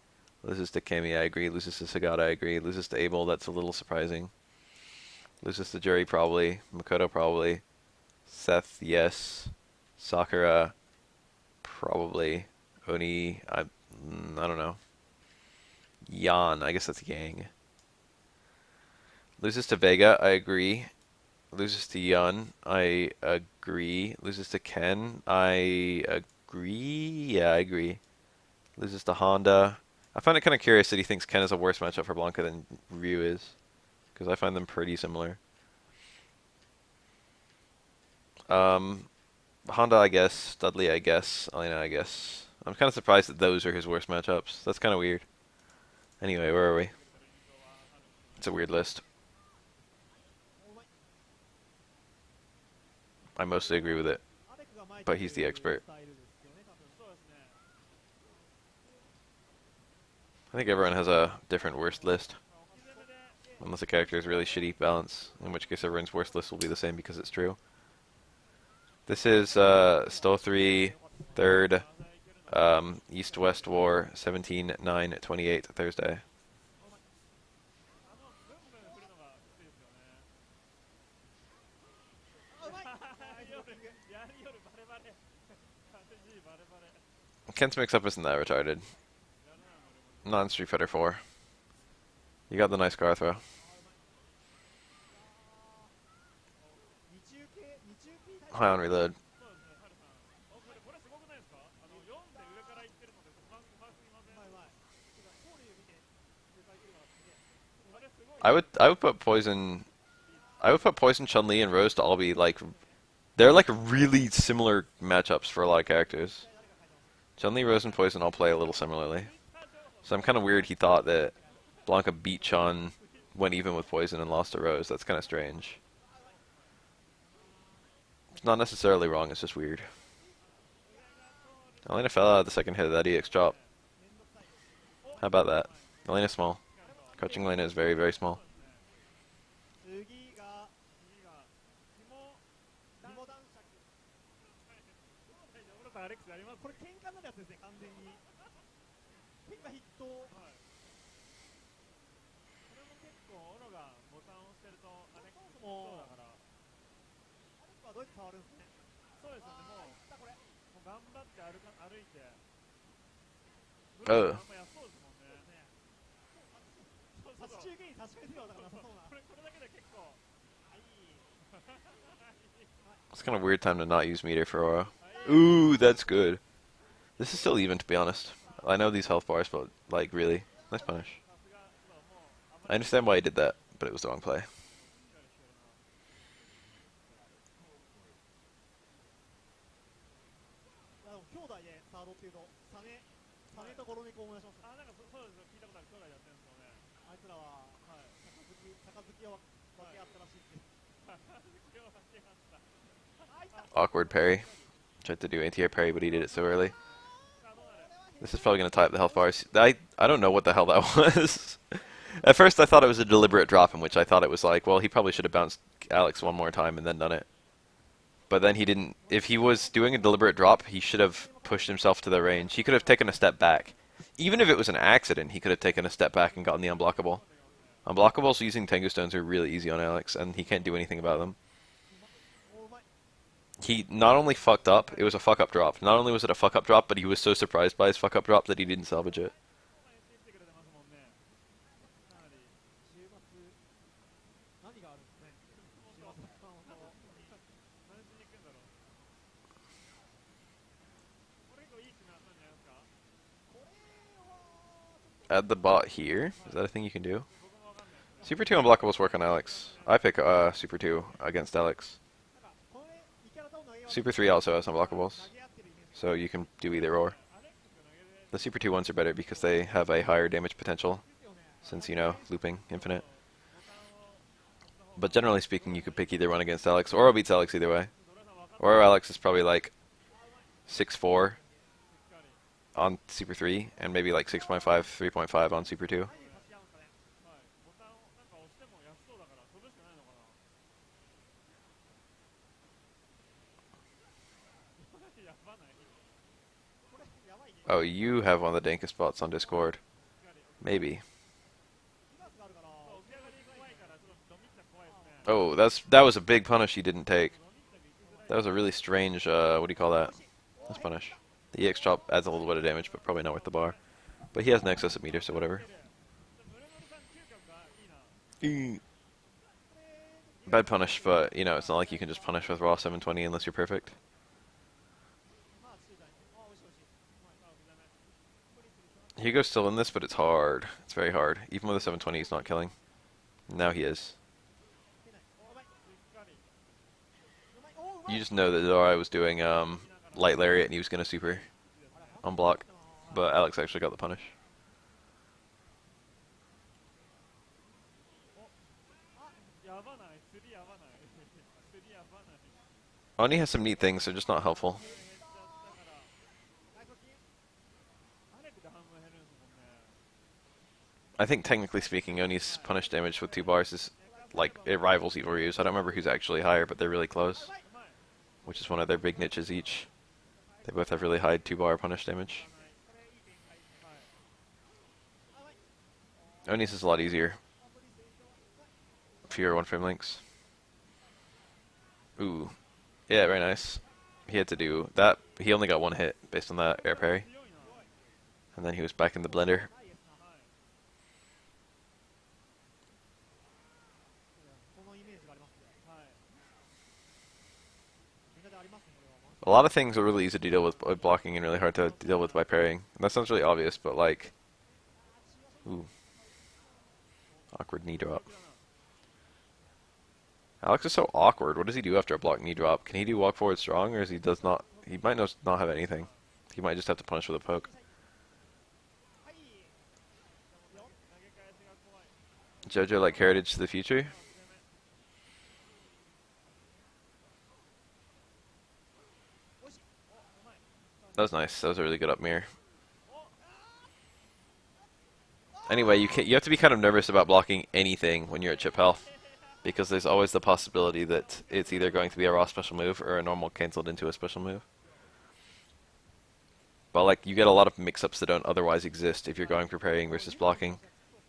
Loses to Kami, I agree. Loses to Sagat, I agree. Loses to Abel, that's a little surprising. Loses to Jury, probably. Makoto, probably. Seth, yes. Sakura, probably. Oni, I don't know. Yan, I guess that's Yang. Loses to Vega, I agree. Loses to Yun, I agree. Loses to Ken, I agree. Yeah, I agree. Loses to Honda. I find it kind of curious that he thinks Ken is a worse matchup for Blanka than Ryu is, because I find them pretty similar. Honda, I guess. Dudley, I guess. Elena, I guess. I'm kind of surprised that those are his worst matchups. That's kind of weird. Anyway, where are we? It's a weird list. I mostly agree with it, but he's the expert. I think everyone has a different worst list. Unless a character is really shitty balance, in which case everyone's worst list will be the same because it's true. This is Still 3, 3rd, East-West War, 17-9-28, Thursday. Ken's mix-up isn't that retarded. Not in Street Fighter 4. You got the nice car throw. High on reload. I would put Poison. I would put Poison, Chun-Li, and Rose to all be like. They're like really similar matchups for a lot of characters. Chun-Li, Rose, and Poison all play a little similarly. So I'm kind of weird he thought that Blanka beat Chun, went even with Poison, and lost to Rose. That's kind of strange. It's not necessarily wrong, it's just weird. Elena fell out of the second hit of that EX drop. How about that? Elena's small. Crouching Elena is very, very small. Oh. It's kind of a weird time to not use meter for Aura. Ooh, that's good. This is still even, to be honest. I know these health bars, but, like, really. Nice punish. I understand why he did that, but it was the wrong play. Awkward parry. Tried to do anti-air parry, but he did it so early. This is probably going to tie up the health bars. I don't know what the hell that was. At first I thought it was a deliberate drop, in which I thought it was like, well, he probably should have bounced Alex one more time and then done it. But then he didn't. If he was doing a deliberate drop, he should have pushed himself to the range. He could have taken a step back. Even if it was an accident, he could have taken a step back and gotten the unblockable. Unblockables using Tengu Stones are really easy on Alex, and he can't do anything about them. He not only fucked up, it was a fuck-up drop. Not only was it a fuck-up drop, but he was so surprised by his fuck-up drop that he didn't salvage it. Add the bot here. Is that a thing you can do? Super 2 unblockables work on Alex. I pick Super 2 against Alex. Super 3 also has unblockables, so you can do either or. The Super 2 ones are better because they have a higher damage potential, since, you know, looping infinite. But generally speaking, you could pick either one against Alex. Oro beats Alex either way. Oro Alex is probably like 6-4 on Super 3, and maybe like 6.5, 3.5 on Super 2. Oh, you have one of the dankest bots on Discord. Maybe. Oh, that was a big punish he didn't take. That was a really strange, what do you call that? Let's punish. The EX drop adds a little bit of damage, but probably not worth the bar. But he has an excess of meter, so whatever. Bad punish, but, you know, it's not like you can just punish with raw 720 unless you're perfect. Hugo's still in this, but it's hard. It's very hard. Even with a 720, he's not killing. Now he is. You just know that Zora was doing light lariat and he was going to super on block, but Alex actually got the punish. Oni has some neat things, they're just not helpful. I think technically speaking, Oni's punish damage with 2 bars is like, it rivals Evil Ryu's. I don't remember who's actually higher, but they're really close. Which is one of their big niches each. They both have really high 2-bar punish damage. Oni's is a lot easier. Fewer 1-frame links. Ooh. Yeah, very nice. He had to do that. He only got one hit based on that air parry. And then he was back in the blender. A lot of things are really easy to deal with by blocking and really hard to deal with by parrying. And that sounds really obvious, but like... Ooh. Awkward knee drop. Alex is so awkward. What does he do after a block knee drop? Can he do walk forward strong, or is he does not... He might not have anything. He might just have to punish with a poke. JoJo like heritage to the future? That was nice. That was a really good up mirror. Anyway, you have to be kind of nervous about blocking anything when you're at chip health, because there's always the possibility that it's either going to be a raw special move or a normal cancelled into a special move. But like you get a lot of mix-ups that don't otherwise exist if you're going for parrying versus blocking.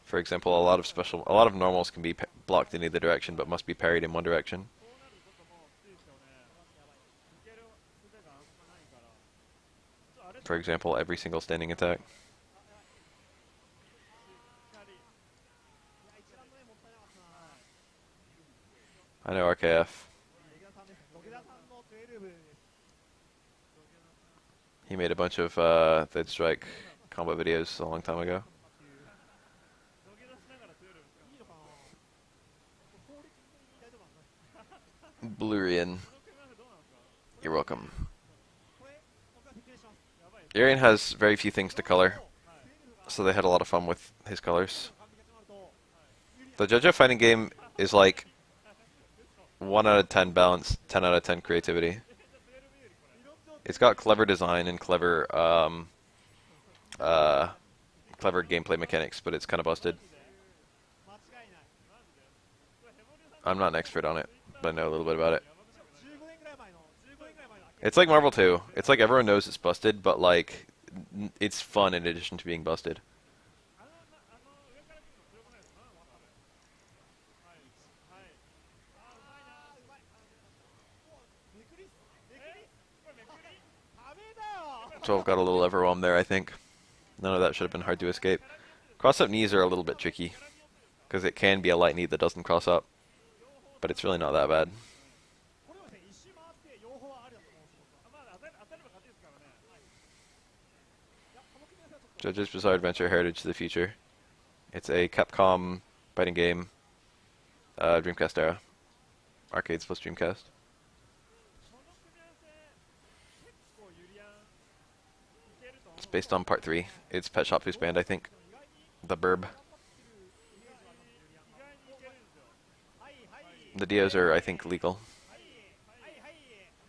For example, a lot of normals can be blocked in either direction, but must be parried in one direction. For example, every single standing attack. I know RKF. He made a bunch of Third Strike combo videos a long time ago. Blurian. You're welcome. Arian has very few things to color, so they had a lot of fun with his colors. The JoJo fighting game is like 1 out of 10 balance, 10 out of 10 creativity. It's got clever design and clever gameplay mechanics, but it's kind of busted. I'm not an expert on it, but I know a little bit about it. It's like Marvel 2. It's like everyone knows it's busted, but like it's fun in addition to being busted. So I've got a little overwhelmed there, I think. None of that should have been hard to escape. Cross-up knees are a little bit tricky, because it can be a light knee that doesn't cross up, but it's really not that bad. JoJo's Bizarre Adventure Heritage to the Future. It's a Capcom fighting game, Dreamcast era. Arcades plus Dreamcast. It's based on Part 3. It's Pet Shop Who's Band, I think. The Burb. The Dios are, I think, legal.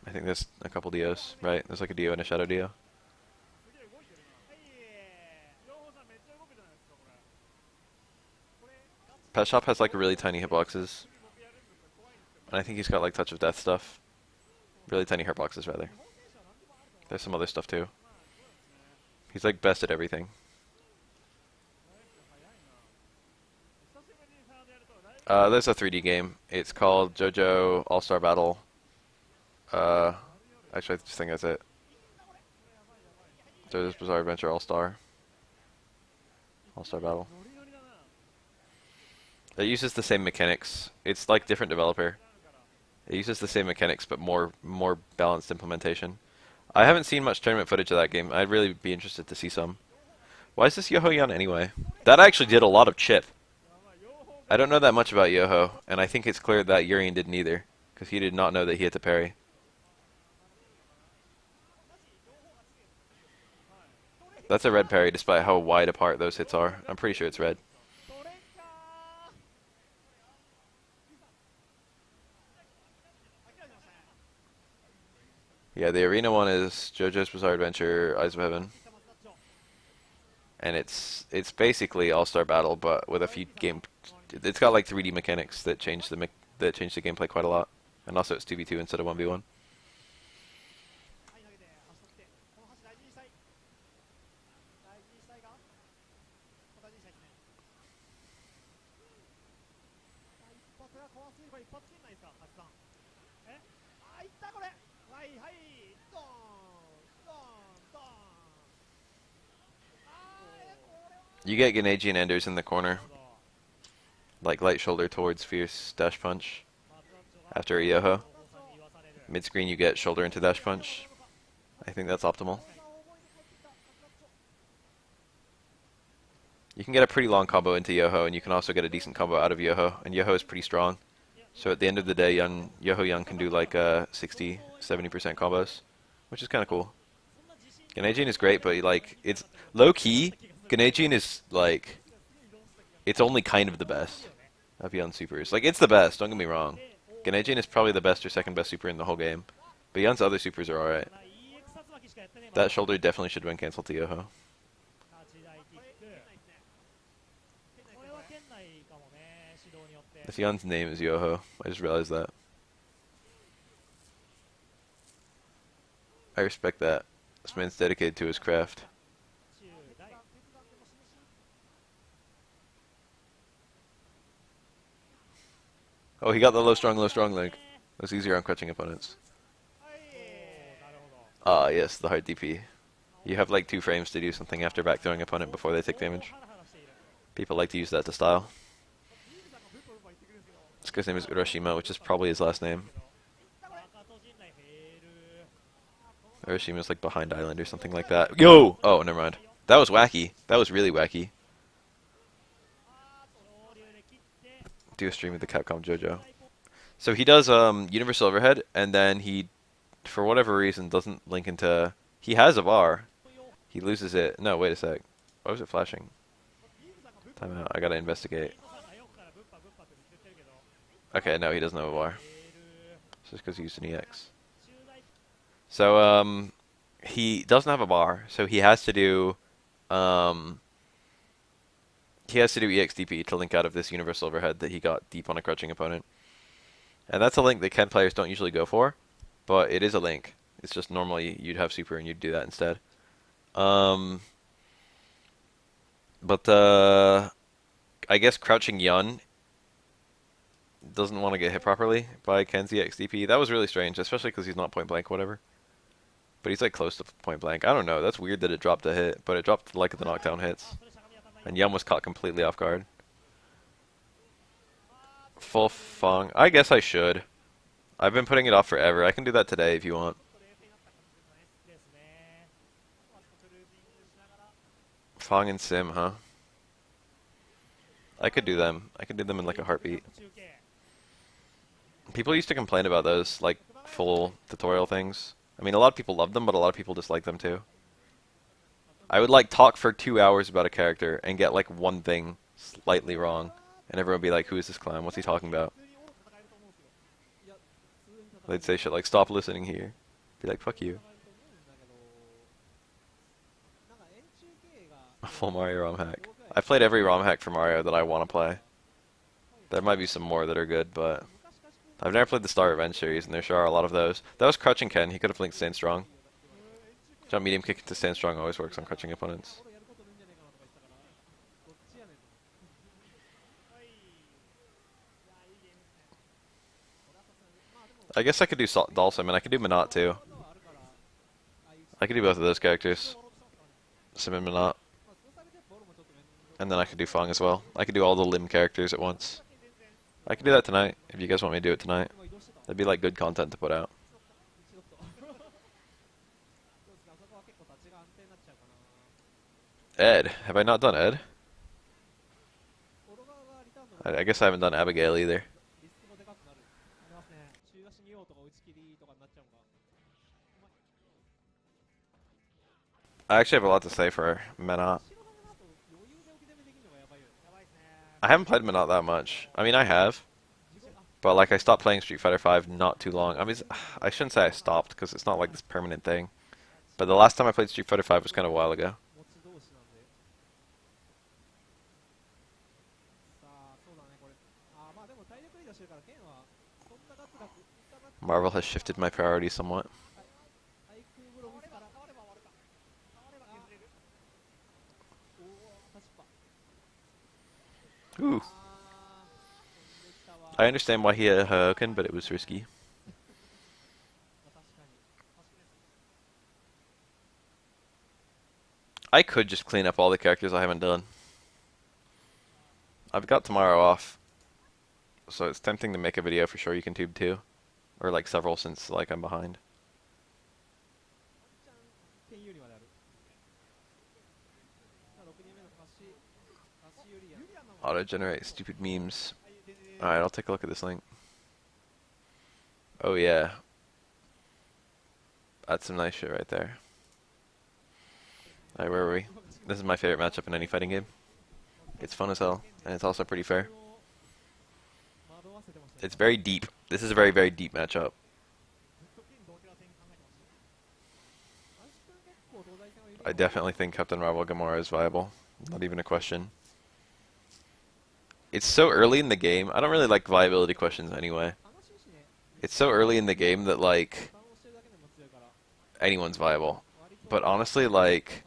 I think there's a couple Dios, right? There's like a Dio and a Shadow Dio. Pet Shop has like really tiny hitboxes. And I think he's got like Touch of Death stuff. Really tiny hitboxes, rather. There's some other stuff too. He's like best at everything. There's a 3D game. It's called JoJo All-Star Battle. Actually, I just think that's it. JoJo's Bizarre Adventure All-Star. All-Star Battle. It uses the same mechanics. It's like different developer. It uses the same mechanics, but more balanced implementation. I haven't seen much tournament footage of that game. I'd really be interested to see some. Why is this Yoho-Yan anyway? That actually did a lot of chip. I don't know that much about Yoho, and I think it's clear that Urian didn't either, because he did not know that he had to parry. That's a red parry, despite how wide apart those hits are. I'm pretty sure it's red. Yeah, the arena one is JoJo's Bizarre Adventure, Eyes of Heaven. And it's basically All-Star Battle, but with a few game. It's got like 3D mechanics that change the gameplay quite a lot, and also it's 2v2 instead of 1v1. You get Ganeji and Enders in the corner. Like light shoulder towards fierce dash punch. After a Yoho. Mid screen you get shoulder into dash punch. I think that's optimal. You can get a pretty long combo into Yoho, and you can also get a decent combo out of Yoho. And Yoho is pretty strong. So at the end of the day, Yoho Young can do like 60, 70% combos, which is kind of cool. Ganejin is great, but like it's low key. Ganejin is like it's only kind of the best of Young supers. Like it's the best. Don't get me wrong. Ganejin is probably the best or second best super in the whole game, but Young's other supers are alright. That shoulder definitely should win cancel to Yoho. This Young's name is Yoho. I just realized that. I respect that. This man's dedicated to his craft. Oh, he got the low strong link. That's easier on crutching opponents. Ah, yes, the hard DP. You have like 2 frames to do something after back throwing opponent before they take damage. People like to use that to style. This guy's name is Urashima, which is probably his last name. Urashima's like behind island or something like that. Yo! Oh, never mind. That was wacky. That was really wacky. Do a stream with the Capcom JoJo. So he does universal overhead, and then he, for whatever reason, doesn't link into... He has a bar. He loses it. No, wait a sec. Why was it flashing? Time out. I gotta investigate. Okay, no, he doesn't have a bar. It's just because he used an EX. So, he doesn't have a bar, so he has to do EXDP to link out of this universal overhead that he got deep on a crouching opponent. And that's a link that Ken players don't usually go for, but it is a link. It's just normally you'd have super and you'd do that instead. I guess crouching Yun doesn't want to get hit properly by Ken's EXDP. That was really strange, especially because he's not point blank or whatever. But he's like close to point blank. I don't know. That's weird that it dropped a hit, but it dropped like the knockdown hits. And Yum was caught completely off guard. Full Fong. I guess I should. I've been putting it off forever. I can do that today if you want. Fong and Sim, huh? I could do them. I could do them in like a heartbeat. People used to complain about those, like, full tutorial things. I mean, a lot of people love them, but a lot of people dislike them too. I would, like, talk for 2 hours about a character and get, like, one thing slightly wrong. And everyone would be like, who is this clown? What's he talking about? They'd say shit like, stop listening here. Be like, fuck you. A full Mario ROM hack. I've played every ROM hack for Mario that I want to play. There might be some more that are good, but... I've never played the Star Revenge series, and there sure are a lot of those. That was crouching Ken. He could have linked Stand Strong. Jump medium kick into Stand Strong always works on crouching opponents. I guess I could do Dalsim, and I could do Minot too. I could do both of those characters. Sim and Minot. And then I could do Fong as well. I could do all the Lim characters at once. I could do that tonight, if you guys want me to do it tonight. That'd be like good content to put out. Ed. Have I not done Ed? I guess I haven't done Abigail either. I actually have a lot to say for Minot. I haven't played Minot that much. I mean, I have. But, like, I stopped playing Street Fighter V not too long. I mean, I shouldn't say I stopped, because it's not like this permanent thing. But the last time I played Street Fighter V was kind of a while ago. Marvel has shifted my priorities somewhat. Ooh. I understand why he had Hoken, but it was risky. I could just clean up all the characters I haven't done. I've got tomorrow off, so it's tempting to make a video for sure you can tube too. Or like several since like I'm behind. Auto-generate stupid memes. Alright, I'll take a look at this link. Oh yeah. That's some nice shit right there. Alright, where were we? This is my favorite matchup in any fighting game. It's fun as hell, and it's also pretty fair. It's very deep. This is a very, very deep matchup. I definitely think Captain Marvel Gamora is viable. Not even a question. It's so early in the game. I don't really like viability questions anyway. It's so early in the game that, like, anyone's viable. But honestly, like,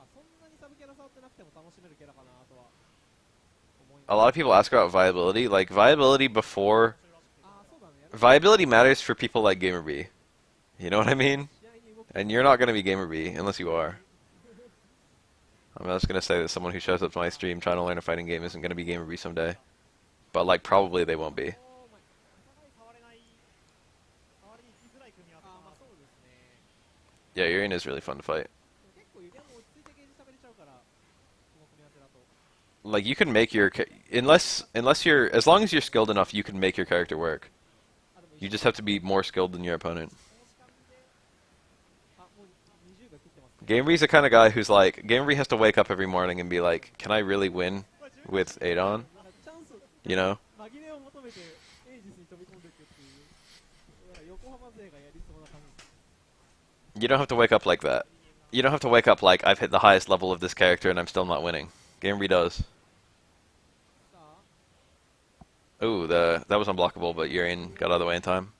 a lot of people ask about viability. Like, viability matters for people like Gamer B. You know what I mean? And you're not going to be Gamer B unless you are. I'm just going to say that someone who shows up to my stream trying to learn a fighting game isn't going to be Gamer B someday. But, like, probably they won't be. Yeah, Urian is really fun to fight. Like, you can make your... Unless you're... As long as you're skilled enough, you can make your character work. You just have to be more skilled than your opponent. Gamery's the kind of guy who's like... Gamery has to wake up every morning and be like, can I really win with 8 on? You know? You don't have to wake up like that. You don't have to wake up like, I've hit the highest level of this character and I'm still not winning. Gamery does. Ooh, that was unblockable, but Urian got out of the way in time.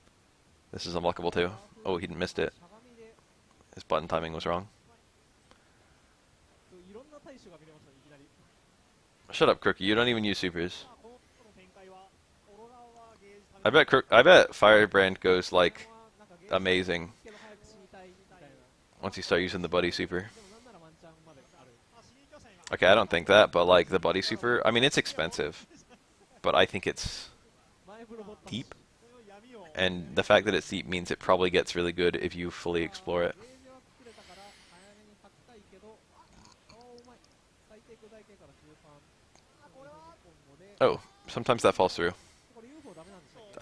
This is unblockable too. Oh, he missed it. His button timing was wrong. Shut up, Crookie. You don't even use supers. I bet Firebrand goes like amazing once you start using the buddy super. Okay, I don't think that, but like the buddy super, I mean it's expensive, but I think it's deep. And the fact that it's deep means it probably gets really good if you fully explore it. Oh, sometimes that falls through.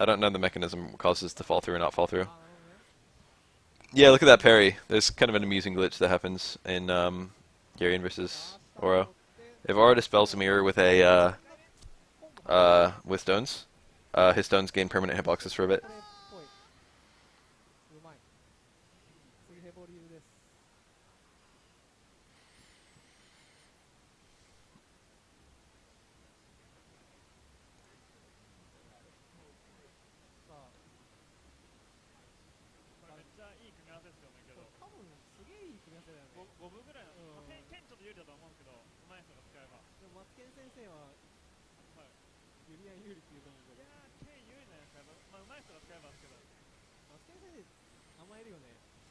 I don't know the mechanism causes to fall through or not fall through. Yeah, look at that parry. There's kind of an amusing glitch that happens in Urian versus Oro. If Oro dispels a mirror with a with stones, his stones gain permanent hitboxes for a bit.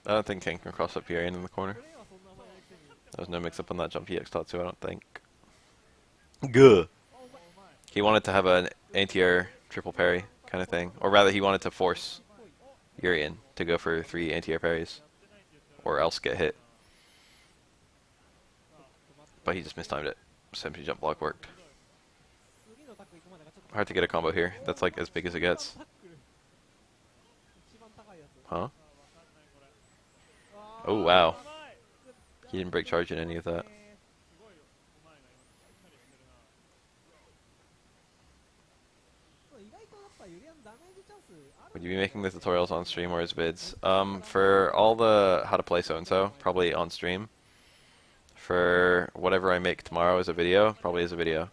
I don't think Ken can cross up Urian in the corner. There was no mix-up on that jump EX Tatsu, I don't think. Good. He wanted to have an anti-air triple parry kind of thing. Or rather, he wanted to force Urian to go for 3 anti-air parries. Or else get hit. But he just mistimed it. So empty jump block worked. Hard to get a combo here. That's like as big as it gets. Huh? Oh, wow. He didn't break charge in any of that. Would you be making the tutorials on stream or as vids? For all the how to play so-and-so, probably on stream. For whatever I make tomorrow as a video, probably as a video.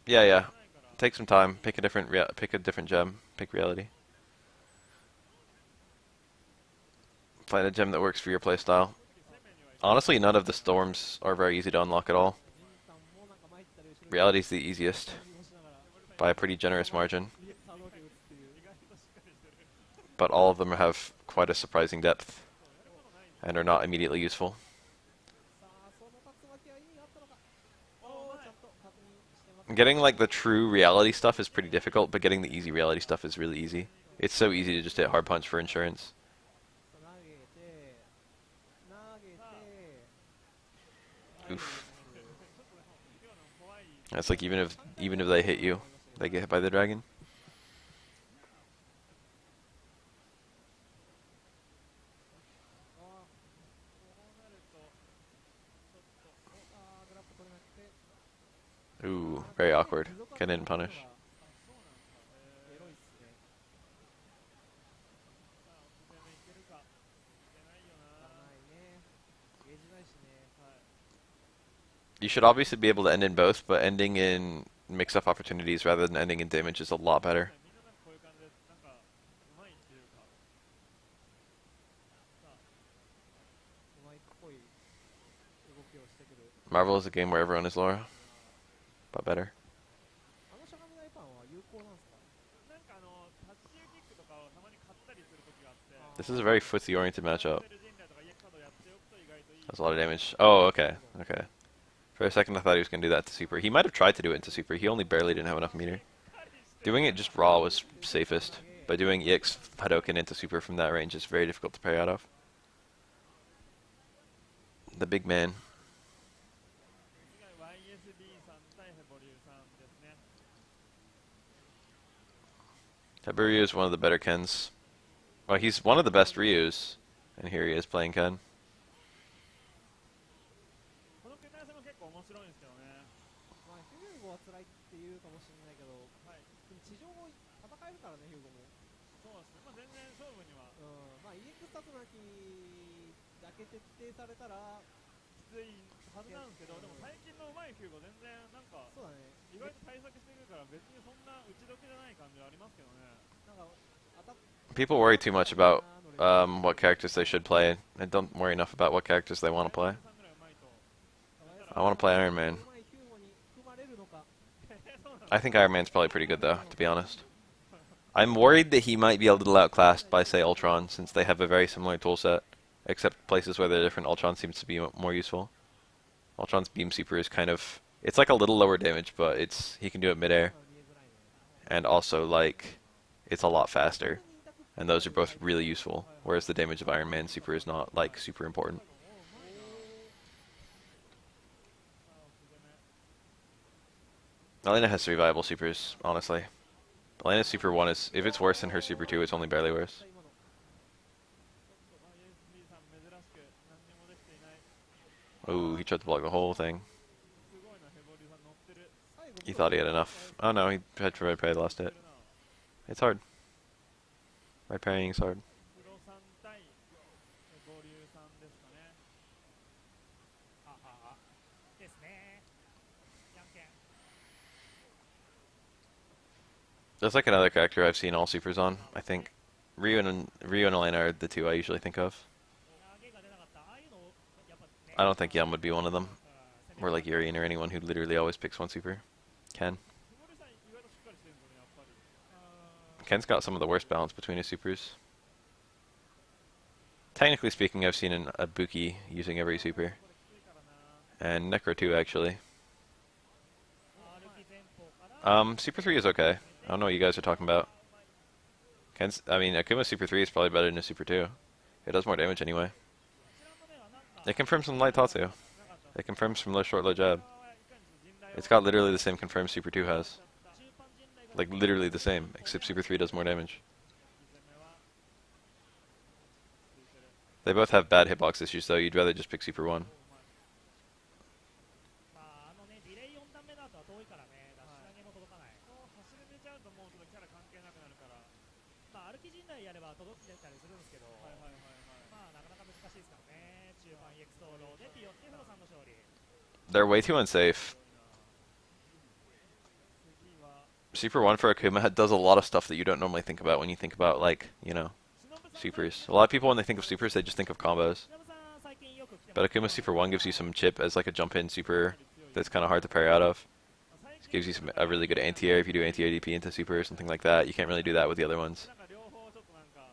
Yeah. Take some time. Pick a different gem. Pick reality. Find a gem that works for your playstyle. Honestly, none of the storms are very easy to unlock at all. Reality's the easiest by a pretty generous margin. But all of them have quite a surprising depth. and are not immediately useful. Getting like the true reality stuff is pretty difficult, but getting the easy reality stuff is really easy. It's so easy to just hit hard punch for insurance. Oof. That's like even if they hit you, they get hit by the dragon. Ooh, very awkward. Get in and punish. You should obviously be able to end in both, but ending in mix-up opportunities rather than ending in damage is a lot better. Marvel is a game where everyone is Laura, but better. This is a very footsie-oriented matchup. That's a lot of damage. Oh, okay, okay. For a second I thought he was going to do that to Super. He might have tried to do it into Super. He only barely didn't have enough meter. Doing it just raw was safest. But doing EX Hadouken into Super from that range is very difficult to parry out of. The big man. Ryu is one of the better Kens. Well, he's one of the best Ryus. And here he is playing Ken. People worry too much about what characters they should play, and don't worry enough about what characters they want to play. I want to play Iron Man. I think Iron Man's probably pretty good though, to be honest. I'm worried that he might be a little outclassed by, say, Ultron, since they have a very similar toolset, except places where they're different. Ultron seems to be more useful. Ultron's beam super is kind of, it's like a little lower damage, but he can do it midair, and also like it's a lot faster, and those are both really useful. Whereas the damage of Iron Man super is not like super important. Elena has 3 viable supers, honestly. Elena's super 1 is, if it's worse than her super 2, it's only barely worse. Ooh, he tried to block the whole thing. He thought he had enough. Oh no, he tried to red parry, lost it. It's hard. Red parrying is hard. There's like another character I've seen all supers on, I think. Ryu and Elena are the 2 I usually think of. I don't think Yum would be one of them. Or like Urien or anyone who literally always picks 1 super. Ken. Ken's got some of the worst balance between his supers. Technically speaking, I've seen a Buki using every super. And Necro 2 actually. Super 3 is okay. I don't know what you guys are talking about. Akuma's Super 3 is probably better than a Super 2. It does more damage anyway. It confirms from light Tatsu. It confirms from low short, low jab. It's got literally the same confirmed Super 2 has. Like literally the same, except Super 3 does more damage. They both have bad hitbox issues though, you'd rather just pick Super 1. They're way too unsafe. Super 1 for Akuma does a lot of stuff that you don't normally think about when you think about, like, you know, supers. A lot of people, when they think of supers, they just think of combos. But Akuma Super 1 gives you some chip as like a jump-in super that's kind of hard to parry out of. It gives you a really good anti-air if you do anti-air DP into super or something like that. You can't really do that with the other ones.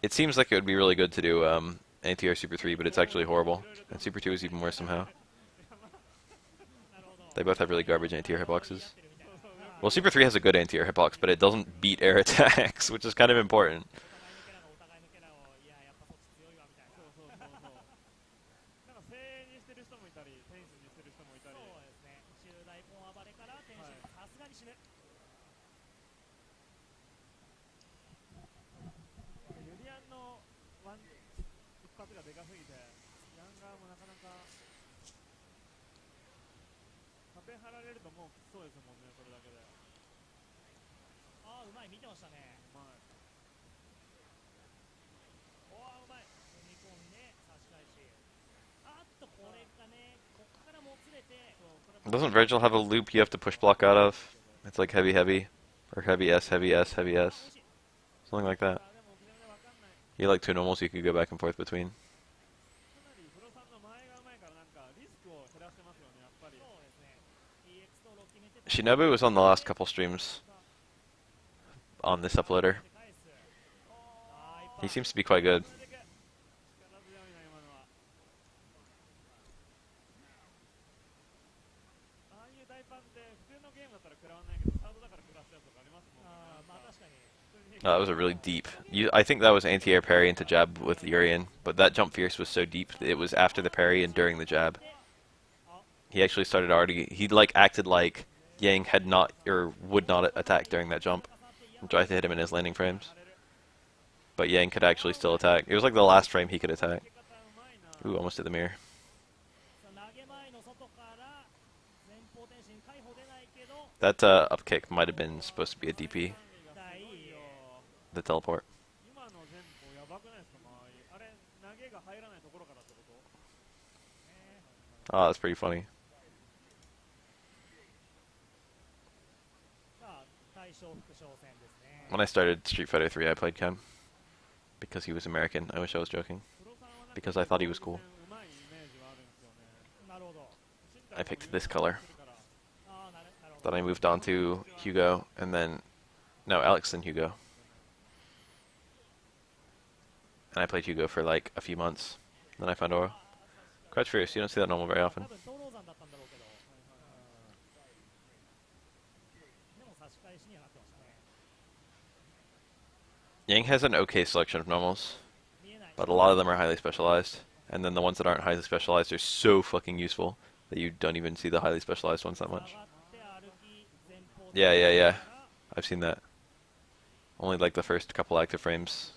It seems like it would be really good to do anti-air Super 3, but it's actually horrible. And Super 2 is even worse somehow. They both have really garbage anti-air hitboxes. Well, Super 3 has a good anti-air hitbox, but it doesn't beat air attacks, which is kind of important. Doesn't Virgil have a loop you have to push block out of? It's like heavy heavy, or heavy S, heavy S, heavy S. Something like that. You like two normals you could go back and forth between. Shinobu was on the last couple streams on this uploader. He seems to be quite good. That was a really deep. I think that was anti-air parry into jab with Urian, but that jump fierce was so deep that it was after the parry and during the jab. He actually started already. He like acted like Yang had not or would not attack during that jump, and tried to hit him in his landing frames. But Yang could actually still attack. It was like the last frame he could attack. Ooh, almost hit the mirror. That up kick might have been supposed to be a DP. The teleport. Oh, that's pretty funny. When I started Street Fighter 3, I played Ken. Because he was American. I wish I was joking. Because I thought he was cool. I picked this color. Then I moved on to Hugo, and then... No, Alex and Hugo. And I played Hugo for like a few months. Then I found Oro. Crouch Fierce, you don't see that normal very often. Yang has an okay selection of normals, but a lot of them are highly specialized. And then the ones that aren't highly specialized are so fucking useful that you don't even see the highly specialized ones that much. Yeah. I've seen that. Only like the first couple active frames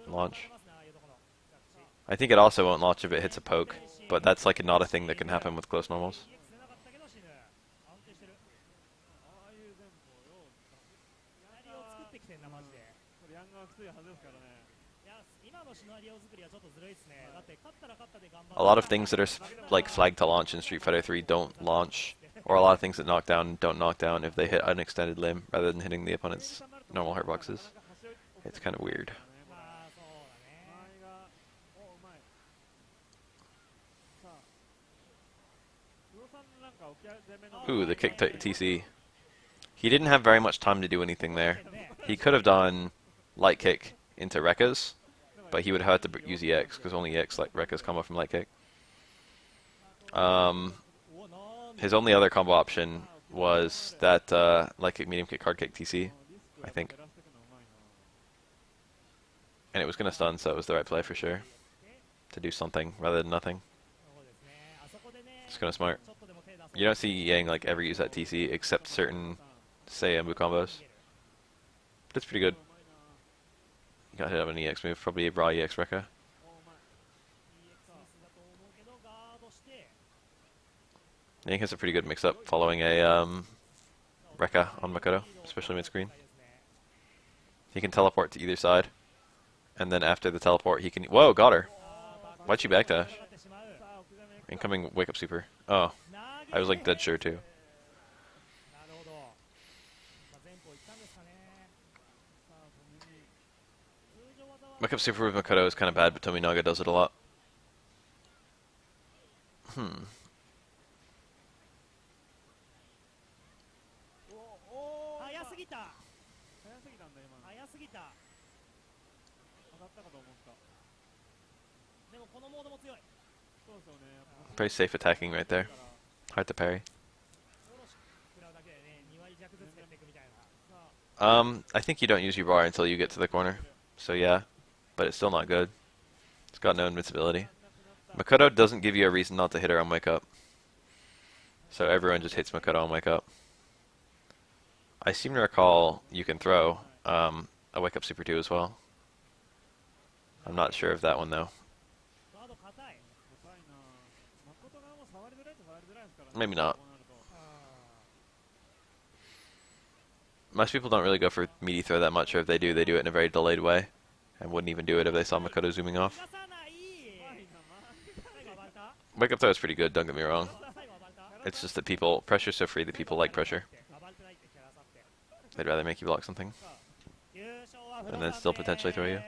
launch. I think it also won't launch if it hits a poke, but that's like not a thing that can happen with close normals. A lot of things that are like flagged to launch in Street Fighter 3 don't launch, or a lot of things that knock down don't knock down if they hit an extended limb rather than hitting the opponent's normal hitboxes. It's kind of weird. Ooh, the kick to TC. He didn't have very much time to do anything there. He could have done light kick into Rekka's, but he would have had to use EX, because only EX like Rekka's combo from light kick. His only other combo option was that light kick, medium kick, hard kick, TC, I think. And it was going to stun, so it was the right play for sure. To do something rather than nothing. Just kind of smart. You don't see Yang like ever use that TC except certain, say, Embu combos. But it's pretty good. You got hit up an EX move, probably a raw EX Rekka. Yang has a pretty good mix-up following a Rekka on Makoto, especially mid-screen. He can teleport to either side, and then after the teleport he can... Whoa, got her! Why'd she backdash? Incoming wake-up super. Oh, I was like dead sure too. Wake-up super with Makoto is kind of bad, but Tominaga does it a lot. Very safe attacking right there. Hard to parry. I think you don't use your bar until you get to the corner. So yeah, but it's still not good. It's got no invincibility. Makoto doesn't give you a reason not to hit her on wake up. So everyone just hits Makoto on wake up. I seem to recall you can throw a wake up super 2 as well. I'm not sure of that one though. Maybe not. Most people don't really go for meaty throw that much, or if they do it in a very delayed way, and wouldn't even do it if they saw Makoto zooming off. Wake up throw is pretty good, don't get me wrong. It's just that pressure's so free that people like pressure. They'd rather make you block something, and then still potentially throw you.